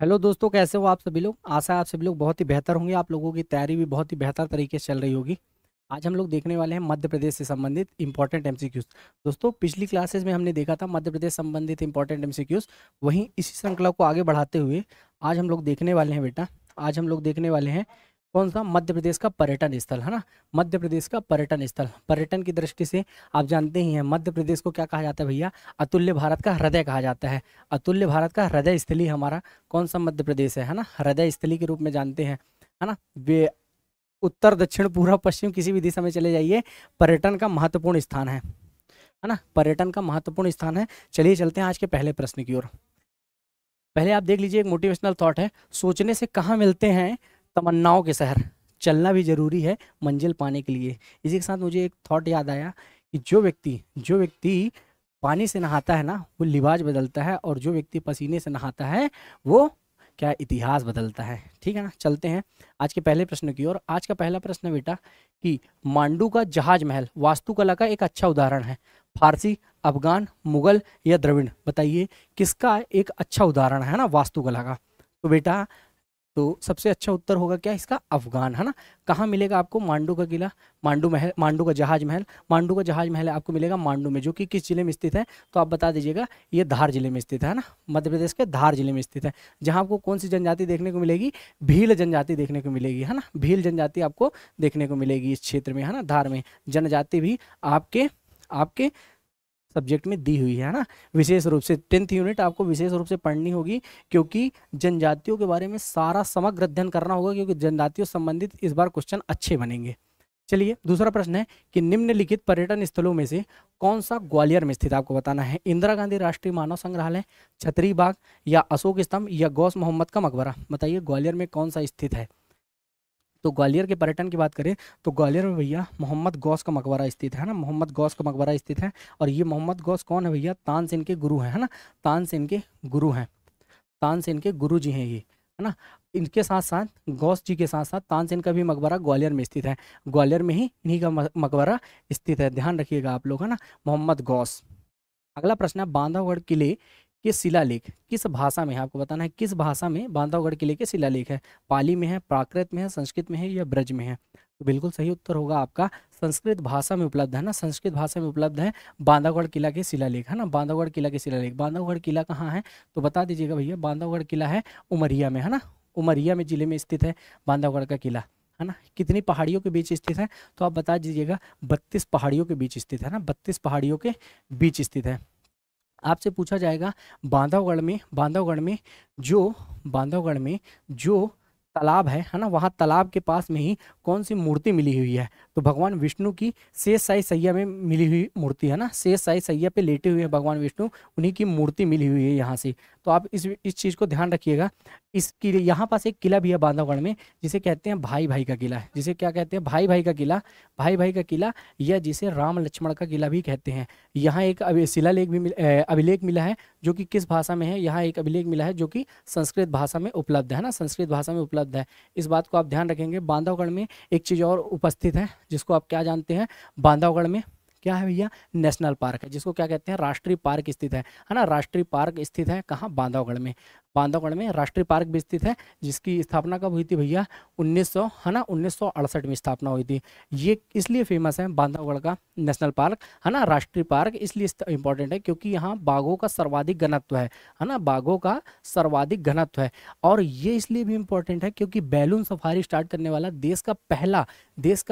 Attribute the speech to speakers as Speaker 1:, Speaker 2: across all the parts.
Speaker 1: Hello दोस्तों, कैसे हो आप सभी लोग। आशा है आप सभी लोग बहुत ही बेहतर होंगे। आप लोगों की तैयारी भी बहुत ही बेहतर तरीके से चल रही होगी। आज हम लोग देखने वाले हैं मध्य प्रदेश से संबंधित इंपॉर्टेंट एमसीक्यूज। दोस्तों, पिछली क्लासेस में हमने देखा था मध्य प्रदेश संबंधित इंपॉर्टेंट एमसीक्यूज। वहीं इसी श्रृंखला को आगे बढ़ाते हुए आज हम लोग देखने वाले हैं बेटा, आज हम लोग देखने वाले हैं कौन सा, मध्य प्रदेश का पर्यटन स्थल, है ना। मध्य प्रदेश का पर्यटन स्थल, पर्यटन की दृष्टि से आप जानते ही हैं मध्य प्रदेश को क्या कहा जाता है भैया, अतुल्य भारत का हृदय कहा जाता है। अतुल्य भारत का हृदय स्थली हमारा कौन सा मध्य प्रदेश है ना, हृदय स्थली के रूप में जानते हैं, है ना। वे उत्तर दक्षिण पूर्व पश्चिम किसी भी दिशा में चले जाइए, पर्यटन का महत्वपूर्ण स्थान है ना, पर्यटन का महत्वपूर्ण स्थान है। चलिए चलते हैं आज के पहले प्रश्न की ओर। पहले आप देख लीजिए, एक मोटिवेशनल थॉट है, सोचने से कहाँ मिलते हैं तमन्नाओं के शहर, चलना भी जरूरी है मंजिल पाने के लिए। इसी के साथ मुझे एक थॉट याद आया कि जो व्यक्ति पानी से नहाता है ना वो लिबाज बदलता है, और जो व्यक्ति पसीने से नहाता है वो क्या, इतिहास बदलता है। ठीक है ना, चलते हैं आज के पहले प्रश्न की ओर। आज का पहला प्रश्न है बेटा कि मांडू का जहाज महल वास्तुकला का एक अच्छा उदाहरण है। फारसी, अफगान, मुगल या द्रविड़, बताइए किसका एक अच्छा उदाहरण है ना वास्तुकला का। तो बेटा, तो सबसे अच्छा उत्तर होगा क्या इसका, अफगान, है ना। कहाँ मिलेगा आपको मांडू का किला, मांडू महल, मांडू का जहाज महल। मांडू का जहाज महल आपको मिलेगा मांडू में, जो कि किस जिले में स्थित है, तो आप बता दीजिएगा। ये धार जिले में स्थित है ना, मध्य प्रदेश के धार जिले में स्थित है। जहाँ आपको कौन सी जनजाति देखने को मिलेगी, भील जनजाति देखने को मिलेगी, है ना। भील जनजाति आपको देखने को मिलेगी इस क्षेत्र में, है ना, धार में। जनजाति भी आपके आपके सब्जेक्ट में दी हुई है ना, विशेष रूप से 10th यूनिट आपको विशेष रूप से पढ़नी होगी, क्योंकि जनजातियों के बारे में सारा समग्र अध्ययन करना होगा, क्योंकि जनजातियों संबंधित इस बार क्वेश्चन अच्छे बनेंगे। चलिए, दूसरा प्रश्न है कि निम्नलिखित पर्यटन स्थलों में से कौन सा ग्वालियर में स्थित, आपको बताना है। इंदिरा गांधी राष्ट्रीय मानव संग्रहालय, छतरी बाग या अशोक स्तंभ या गौस मोहम्मद का मकबरा, बताइए ग्वालियर में कौन सा स्थित है। तो ग्वालियर के पर्यटन की बात करें तो ग्वालियर में भैया मोहम्मद गौस का मकबरा स्थित है ना, मोहम्मद गौस का मकबरा स्थित है। और ये मोहम्मद गौस कौन है भैया, तानसेन के गुरु हैं, है ना, तानसेन के गुरु हैं, तानसेन के गुरु जी हैं ये, है ना। इनके साथ साथ गौस जी के साथ साथ तानसेन का भी मकबरा ग्वालियर में स्थित है। ग्वालियर में ही इन्हीं का मकबरा स्थित है, ध्यान रखिएगा आप लोग, है ना, मोहम्मद गौस। अगला प्रश्न है, बांधवगढ़ किले के शिलालेख किस भाषा में है, आपको बताना है किस भाषा में बांधवगढ़ किले के शिलालेख है। पाली में है, प्राकृत में है, संस्कृत में है या ब्रज में है। तो बिल्कुल सही उत्तर होगा आपका संस्कृत भाषा में उपलब्ध है ना, संस्कृत भाषा में उपलब्ध है बांधवगढ़ किला के शिलालेख, है ना, बांधवगढ़ किला के शिलालेख। बांधवगढ़ किला कहाँ है, तो बता दीजिएगा भैया, बांधवगढ़ किला है उमरिया में, है ना, उमरिया में जिले में स्थित है बांधवगढ़ का किला, है ना। कितनी पहाड़ियों के बीच स्थित है, तो आप बता दीजिएगा, 32 पहाड़ियों के बीच स्थित है ना, 32 पहाड़ियों के बीच स्थित है। आपसे पूछा जाएगा बांधवगढ़ में जो तालाब है ना, वहाँ तालाब के पास में ही कौन सी मूर्ति मिली हुई है। तो भगवान विष्णु की शेष शाही सैया में मिली हुई मूर्ति है ना, शेष शाही सैया पे लेटे हुए हैं भगवान विष्णु, उन्हीं की मूर्ति मिली हुई है यहाँ से। तो आप इस चीज़ को ध्यान रखिएगा। इस किले, यहाँ पास एक किला भी है बांधवगढ़ में, जिसे कहते हैं भाई भाई का किला, जिसे क्या कहते हैं, भाई भाई का किला, भाई भाई का किला, या जिसे राम लक्ष्मण का किला भी कहते हैं। यहाँ एक शिलालेख भी अभिलेख मिला है, जो कि किस भाषा में है, यहाँ एक अभिलेख मिला है जो कि संस्कृत भाषा में उपलब्ध है ना, संस्कृत भाषा में उपलब्ध है। इस बात को आप ध्यान रखेंगे। बांधवगढ़ में एक चीज़ और उपस्थित है, जिसको आप क्या जानते हैं, बांधवगढ़ में क्या है भैया, नेशनल पार्क है, जिसको क्या कहते हैं, राष्ट्रीय पार्क स्थित है ना, राष्ट्रीय पार्क स्थित है कहाँ, बांधवगढ़ में। बांधवगढ़ में राष्ट्रीय पार्क भी स्थित है, जिसकी स्थापना कब हुई थी भैया, 1900, है ना, 1968 में स्थापना हुई थी। ये इसलिए फेमस है बांधवगढ़ का नेशनल पार्क, है ना, राष्ट्रीय पार्क इसलिए इंपॉर्टेंट है क्योंकि यहाँ बाघों का सर्वाधिक घनत्व है ना, बाघों का सर्वाधिक घनत्व है। और ये इसलिए भी इंपॉर्टेंट है क्योंकि बैलून सफारी स्टार्ट करने वाला देश का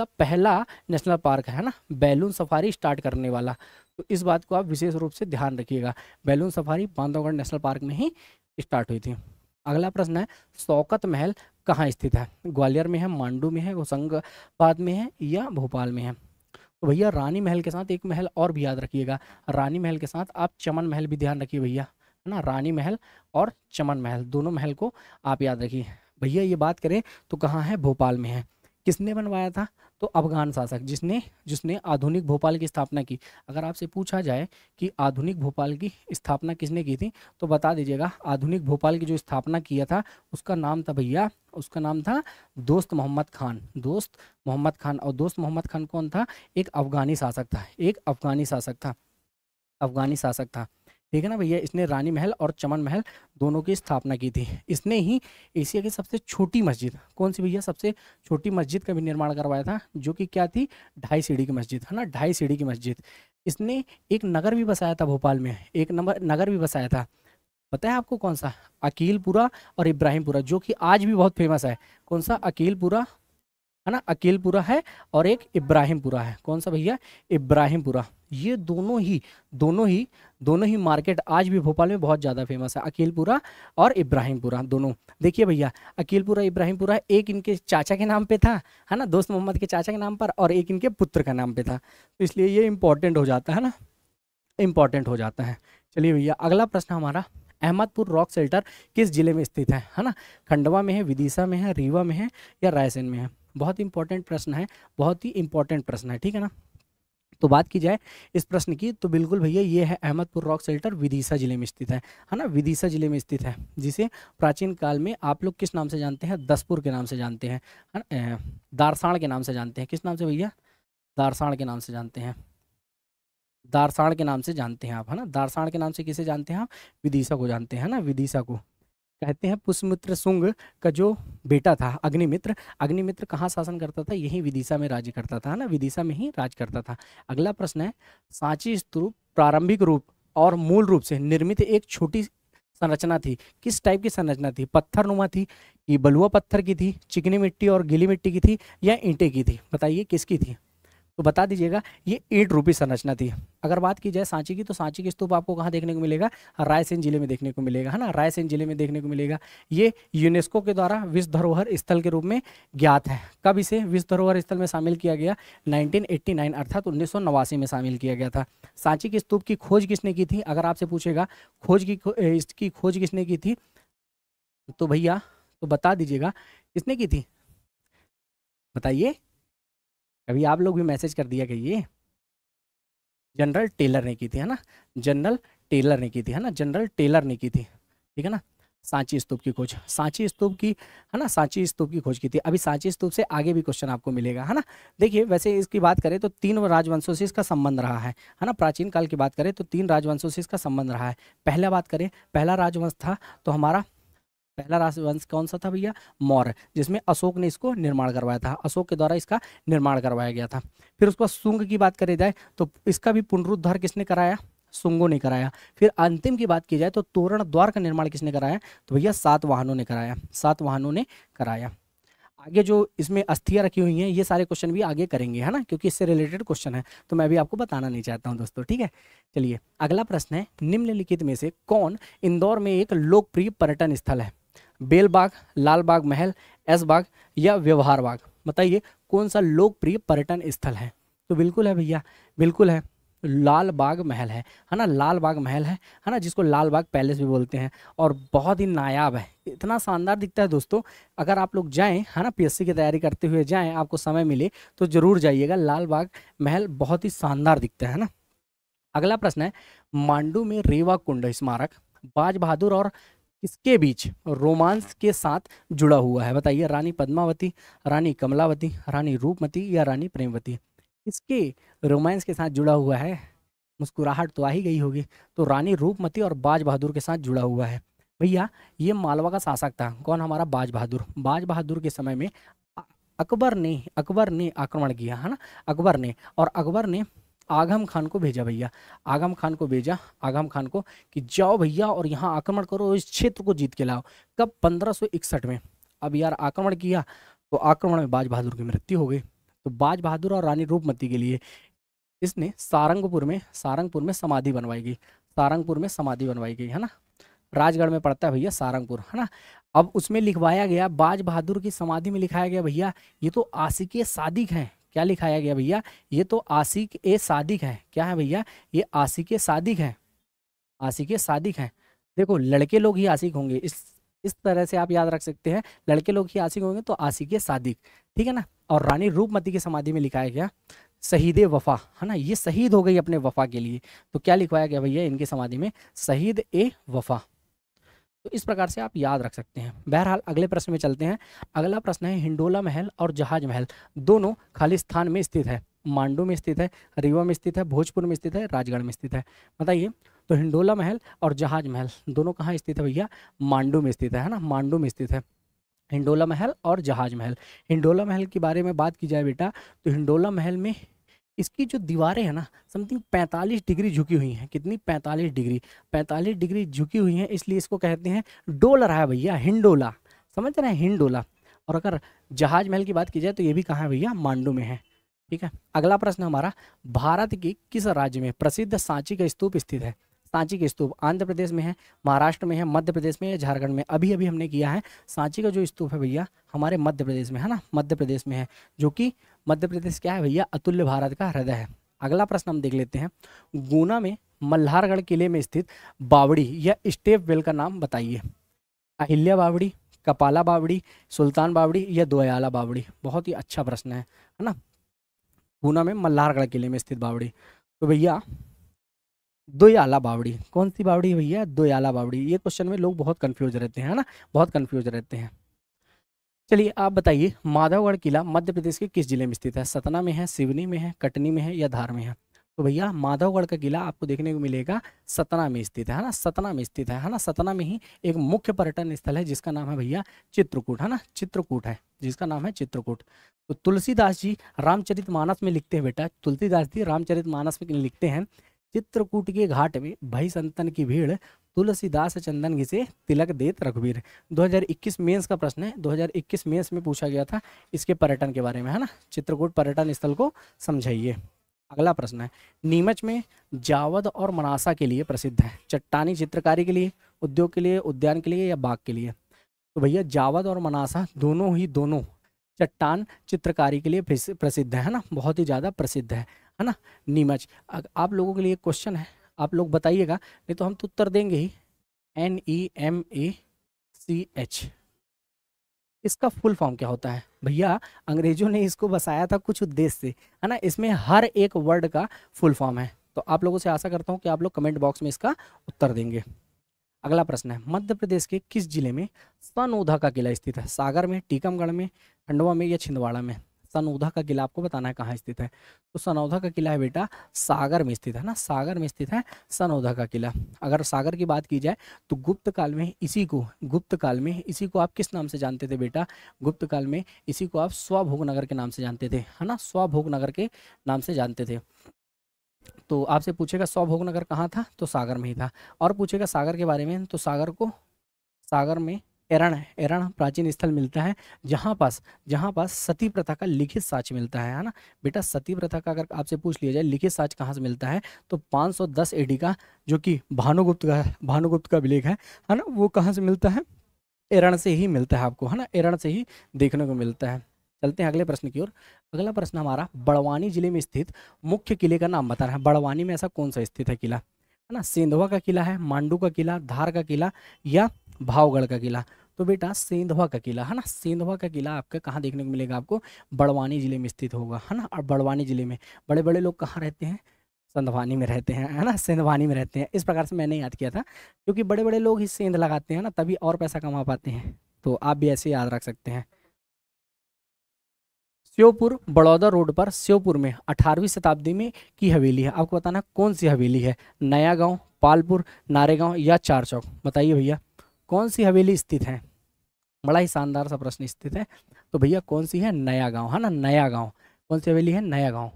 Speaker 1: पहला नेशनल पार्क है ना, बैलून सफारी स्टार्ट करने वाला। तो इस बात को आप विशेष रूप से ध्यान रखिएगा, balloon safari Bandhavgarh national park में ही स्टार्ट हुई थी। अगला प्रश्न है, शौकत महल कहाँ स्थित है, ग्वालियर में है, मांडू में है, होशंगाबाद में है या भोपाल में है। तो भैया रानी महल के साथ एक महल और भी याद रखिएगा, रानी महल के साथ आप चमन महल भी ध्यान रखिए भैया, है ना, रानी महल और चमन महल दोनों महल को आप याद रखिए। भैया ये बात करें तो कहाँ है, भोपाल में है। किसने बनवाया था, तो अफगान शासक, जिसने जिसने आधुनिक भोपाल की स्थापना की। अगर आपसे पूछा जाए कि आधुनिक भोपाल की स्थापना किसने की थी, तो बता दीजिएगा, आधुनिक भोपाल की जो स्थापना किया था उसका नाम था भैया, उसका नाम था दोस्त मोहम्मद खान, दोस्त मोहम्मद खान। और दोस्त मोहम्मद खान कौन था, एक अफगानी शासक था, एक अफगानी शासक था, अफगानी शासक था। ठीक है ना भैया। इसने रानी महल और चमन महल दोनों की स्थापना की थी। इसने ही एशिया की सबसे छोटी मस्जिद, कौन सी भैया, सबसे छोटी मस्जिद का भी निर्माण करवाया था, जो कि क्या थी, 2.5 सीढ़ी की मस्जिद, है ना, 2.5 सीढ़ी की मस्जिद। इसने एक नगर भी बसाया था भोपाल में, एक नगर भी बसाया था, पता है आपको कौन सा? अकीलपुरा और इब्राहिमपुरा, जो कि आज भी बहुत फेमस है। कौन सा? अकीलपुरा, है ना, अकीलपुरा है, और एक इब्राहिमपुरा है। कौन सा भैया? इब्राहिमपुरा। ये दोनों ही मार्केट आज भी भोपाल में बहुत ज़्यादा फेमस है, अकीलपुरा और इब्राहिमपुरा दोनों। देखिए भैया, अकीलपुरा इब्राहिमपुरा एक इनके चाचा के नाम पे था, है ना, दोस्त मोहम्मद के चाचा के नाम पर, और एक इनके पुत्र का नाम पे था, तो इसलिए ये इंपॉर्टेंट हो जाता है ना, इंपॉर्टेंट हो जाता है। चलिए भैया, अगला प्रश्न हमारा, अहमदपुर रॉक शेल्टर किस जिले में स्थित है ना? खंडवा में है, विदिशा में है, रीवा में है, या रायसेन में है? बहुत इंपॉर्टेंट प्रश्न है, बहुत ही इंपॉर्टेंट प्रश्न है, ठीक है ना। तो बात की जाए इस प्रश्न की, तो बिल्कुल भैया ये है अहमदपुर रॉक शेल्टर, विदिशा जिले में स्थित है ना, विदिशा जिले में स्थित है, जिसे प्राचीन काल में आप लोग किस नाम से जानते हैं? दसपुर के नाम से जानते हैं, है ना, दारसाण के नाम से जानते हैं। किस नाम से भैया? दारसाण के नाम से जानते हैं, दारसाण के नाम से जानते हैं आप, है ना। दारसाण के नाम से किसे जानते हैं आप? विदिशा को जानते हैं ना, विदिशा को कहते हैं। पुष्यमित्र शुंग का जो बेटा था अग्निमित्र, अग्निमित्र कहाँ शासन करता था? यही विदिशा में राज्य करता था, है ना, विदिशा में ही राज करता था। अगला प्रश्न है, सांची स्तूप प्रारंभिक रूप और मूल रूप से निर्मित एक छोटी संरचना थी, किस टाइप की संरचना थी? पत्थर नुमा थी, कि बलुआ पत्थर की थी, चिकनी मिट्टी और गीली मिट्टी की थी, या ईंटे की थी? बताइए किसकी थी, तो बता दीजिएगा। ये ईंट रूपी संरचना थी। अगर बात की जाए सांची की, तो सांची की स्तूप आपको कहाँ देखने को मिलेगा? रायसेन जिले में देखने को मिलेगा, है ना, रायसेन जिले में देखने को मिलेगा। ये यूनेस्को के द्वारा विश्व धरोहर स्थल के रूप में ज्ञात है। कब इसे विश्व धरोहर स्थल में शामिल किया गया? 1989 अर्थात 1989 में शामिल किया गया था। सांची की स्तूप की खोज किसने की थी? अगर आपसे पूछेगा इसकी खोज किसने की थी, तो भैया तो बता दीजिएगा किसने की थी, बताइए। अभी आप लोग भी मैसेज कर दिया करिए। जनरल टेलर ने की थी, है ना, जनरल टेलर ने की थी, है ना, जनरल टेलर ने की थी, ठीक है ना। सांची स्तूप की खोज, सांची स्तूप की, है ना, सांची स्तूप की खोज की थी। अभी सांची स्तूप से आगे भी क्वेश्चन आपको मिलेगा, है ना। देखिए वैसे इसकी बात करें तो 3 राजवंशों से इसका संबंध रहा है ना, प्राचीन काल की बात करें तो 3 राजवंशों से इसका संबंध रहा है। पहला बात करें, पहला राजवंश था तो हमारा पहला राजवंश कौन सा था भैया? मौर्य, जिसमें अशोक ने इसको निर्माण करवाया था, अशोक के द्वारा इसका निर्माण करवाया गया था। फिर उसके बाद शुंग की बात करी जाए तो इसका भी पुनरुद्धार किसने कराया? शुंगों ने कराया। फिर अंतिम की बात की जाए तो तोरण द्वार का निर्माण किसने कराया? तो भैया सातवाहनों ने कराया, सातवाहनों ने कराया। आगे जो इसमें अस्थियां रखी हुई हैं ये सारे क्वेश्चन भी आगे करेंगे, है ना, क्योंकि इससे रिलेटेड क्वेश्चन है, तो मैं भी आपको बताना नहीं चाहता हूं दोस्तों, ठीक है। चलिए अगला प्रश्न है, निम्नलिखित में से कौन इंदौर में एक लोकप्रिय पर्यटन स्थल है? बेलबाग, लाल बाग महल, ऐशबाग, या व्यवहार बाग? बताइए कौन सा लोकप्रिय पर्यटन स्थल है? तो बिल्कुल है भैया, बिल्कुल है, लाल बाग महल है ना, लाल बाग महल है ना, जिसको लाल बाग पैलेस भी बोलते हैं, और बहुत ही नायाब है, इतना शानदार दिखता है दोस्तों। अगर आप लोग जाएं, है ना, पीएससी की तैयारी करते हुए जाएं, आपको समय मिले तो जरूर जाइएगा, लाल बाग महल बहुत ही शानदार दिखता है ना। अगला प्रश्न है, मांडू में रेवा कुंड स्मारक बाज बहादुर और किसके बीच रोमांस के साथ जुड़ा हुआ है? बताइए, रानी पद्मावती, रानी कमलावती, रानी रूपमती, या रानी प्रेमवती? किसके रोमांस के साथ जुड़ा हुआ है? मुस्कुराहट तो आ ही गई होगी। तो रानी रूपमती और बाज बहादुर के साथ जुड़ा हुआ है। भैया ये मालवा का शासक था, कौन? हमारा बाज बहादुर। बाज बहादुर के समय में अ- अकबर ने आक्रमण किया, है ना, अकबर ने, और अकबर ने आगम खान को भेजा भैया, आगम खान को भेजा, आगम खान को कि जाओ भैया और यहाँ आक्रमण करो, इस क्षेत्र को जीत के लाओ। कब? 1561 में। अब यार आक्रमण किया तो आक्रमण में बाज बहादुर की मृत्यु हो गई। तो बाज बहादुर और रानी रूपमती के लिए इसने सारंगपुर में समाधि बनवाई गई, सारंगपुर में समाधि बनवाई गई, है ना, राजगढ़ में पड़ता है भैया सारंगपुर, है ना। अब उसमें लिखवाया गया, बाज बहादुर की समाधि में लिखाया गया भैया ये तो आशिक सादिक है। क्या लिखाया गया भैया? ये तो आशिक ए सादिक है। क्या है भैया? ये आशिक सादिक है, आशिक सादिक है। देखो लड़के लोग ही आशिक होंगे, इस तरह से आप याद रख सकते हैं, लड़के लोग ही आशिक होंगे तो आशिक सादिक, ठीक है ना। और रानी रूपमती की समाधि में लिखाया गया शहीद वफा, है ना, ये शहीद हो गई अपने वफा के लिए। तो क्या लिखवाया गया भैया इनकी समाधि में? शहीद ए वफा। तो इस प्रकार से आप याद रख सकते हैं। बहरहाल अगले प्रश्न में चलते हैं। अगला प्रश्न है, हिंडोला महल और जहाज महल दोनों खालिस्तान में स्थित है, मांडू में स्थित है, रीवा में स्थित है, भोजपुर में स्थित है, राजगढ़ में स्थित है? बताइए। तो हिंडोला महल और जहाज महल दोनों कहाँ स्थित है भैया? मांडू में स्थित है ना, मांडू में स्थित है हिंडोला महल और जहाज महल। हिंडोला महल के बारे में बात की जाए बेटा, तो हिंडोला महल में इसकी जो दीवारें हैं ना समथिंग 45 डिग्री झुकी हुई हैं। कितनी? 45 डिग्री। 45 डिग्री झुकी हुई हैं, इसलिए इसको कहते हैं डोलर है भैया, हिंडोला। समझ रहे हैं? हिंडोला। और अगर जहाज महल की बात की जाए तो ये भी कहाँ है भैया? मांडू में है। ठीक है, अगला प्रश्न हमारा, भारत के किस राज्य में प्रसिद्ध सांची का स्तूप स्थित है? सांची के स्तूप आंध्र प्रदेश में है, महाराष्ट्र में है, मध्य प्रदेश में है, झारखंड में? अभी अभी हमने किया है, सांची का जो स्तूप है भैया हमारे मध्य प्रदेश में है ना, मध्य प्रदेश में है, जो कि मध्य प्रदेश क्या है भैया? अतुल्य भारत का हृदय है। अगला प्रश्न हम देख लेते हैं, गुना में मल्हारगढ़ किले में स्थित बावड़ी या स्टेप वेल का नाम बताइए। अहिल्या बावड़ी, कपाला बावड़ी, सुल्तान बावड़ी या दोयाला बावड़ी? बहुत ही अच्छा प्रश्न है ना। गुना में मल्हारगढ़ किले में स्थित बावड़ी, तो भैया दोयाला बावड़ी। कौन सी बावड़ी है भैया? दोयाला बावड़ी। ये क्वेश्चन में लोग बहुत कंफ्यूज रहते हैं, है ना, बहुत कंफ्यूज रहते हैं। चलिए आप बताइए, माधवगढ़ किला मध्य प्रदेश के किस जिले में स्थित है? सतना में है, सिवनी में है, कटनी में है या धार में है? तो भैया माधवगढ़ का किला आपको देखने को मिलेगा सतना में स्थित है ना, सतना में स्थित है ना। सतना में ही एक मुख्य पर्यटन स्थल है जिसका नाम है भैया चित्रकूट, है ना, चित्रकूट है जिसका नाम है चित्रकूट। तो तुलसीदास जी रामचरितमानस में लिखते हैं बेटा, तुलसीदास जी रामचरितमानस में लिखते हैं, चित्रकूट के घाट में भई संतन की भीड़, तुलसीदास चंदन घिसे तिलक देत रघुवीर। 2021 मेंस का प्रश्न है, 2021 मेंस में पूछा गया था इसके पर्यटन के बारे में, है ना। चित्रकूट पर्यटन स्थल को समझाइए। अगला प्रश्न है, नीमच में जावद और मनासा के लिए प्रसिद्ध है? चट्टानी चित्रकारी के लिए, उद्योग के लिए, उद्यान के लिए या बाग के लिए? तो भैया जावद और मनासा दोनों चट्टान चित्रकारी के लिए प्रसिद्ध है ना, बहुत ही ज़्यादा प्रसिद्ध है ना नीमच। आप लोगों के लिए क्वेश्चन है, आप लोग बताइएगा, नहीं तो हम तो उत्तर देंगे ही। NEMACH, इसका फुल फॉर्म क्या होता है? भैया अंग्रेजों ने इसको बसाया था कुछ उद्देश्य से, है ना, इसमें हर एक वर्ड का फुल फॉर्म है। तो आप लोगों से आशा करता हूँ कि आप लोग कमेंट बॉक्स में इसका उत्तर देंगे। अगला प्रश्न है, मध्य प्रदेश के किस जिले में सनोधा का किला स्थित है? सागर में, टीकमगढ़ में, खंडवा में या छिंदवाड़ा में? सनोधा का किला आपको बताना है कहाँ स्थित है। तो सनोधा का किला है बेटा सागर में स्थित है ना, सागर में स्थित है सनोधा का किला। अगर सागर की बात की जाए तो गुप्त काल में इसी को आप किस नाम से जानते थे बेटा? गुप्त काल में इसी को आप स्वभोग नगर के नाम से जानते थे, है ना, स्वभोग नगर के नाम से जानते थे। तो आपसे पूछेगा स्वभोग नगर कहाँ था? तो सागर में ही था। और पूछेगा सागर के बारे में, तो सागर में एरण प्राचीन स्थल मिलता है, जहाँ पास सती प्रथा का लिखित साक्ष्य मिलता है ना बेटा। सती प्रथा का अगर आपसे पूछ लिया जाए लिखित साक्ष्य कहाँ से मिलता है, तो 510 AD का, जो कि भानुगुप्त का अभिलेख है ना, वो कहाँ से मिलता है? एरण से ही मिलता है आपको, है ना, एरण से ही देखने को मिलता है। चलते हैं अगले प्रश्न की ओर। अगला प्रश्न हमारा, बड़वानी जिले में स्थित मुख्य किले का नाम बताना है। बड़वानी में ऐसा कौन सा स्थित है किला, है ना? सेंधवा का किला है, मांडू का किला, धार का किला या भावगढ़ का किला? तो बेटा सेंधवा का किला, है ना, सेंधवा का किला आपका कहाँ देखने को मिलेगा? आपको बड़वानी जिले में स्थित होगा, है ना। और बड़वानी जिले में बड़े बड़े लोग कहाँ रहते हैं? संधवानी में रहते हैं, है ना, सेंधवानी में रहते हैं। इस प्रकार से मैंने याद किया था, क्योंकि बड़े बड़े लोग ही सेंध लगाते हैं ना, तभी और पैसा कमा पाते हैं। तो आप भी ऐसे याद रख सकते हैं। श्योपुर बड़ौदा रोड पर श्योपुर में 18वीं शताब्दी में की हवेली है। आपको बताना कौन सी हवेली है? नया गांव, पालपुर, नारेगांव या चार चौक? बताइए भैया कौन सी हवेली स्थित है? बड़ा ही शानदार सा प्रश्न स्थित है। तो भैया कौन सी है? नया गांव, है ना, नया गांव। कौन सी हवेली है? नया गांव।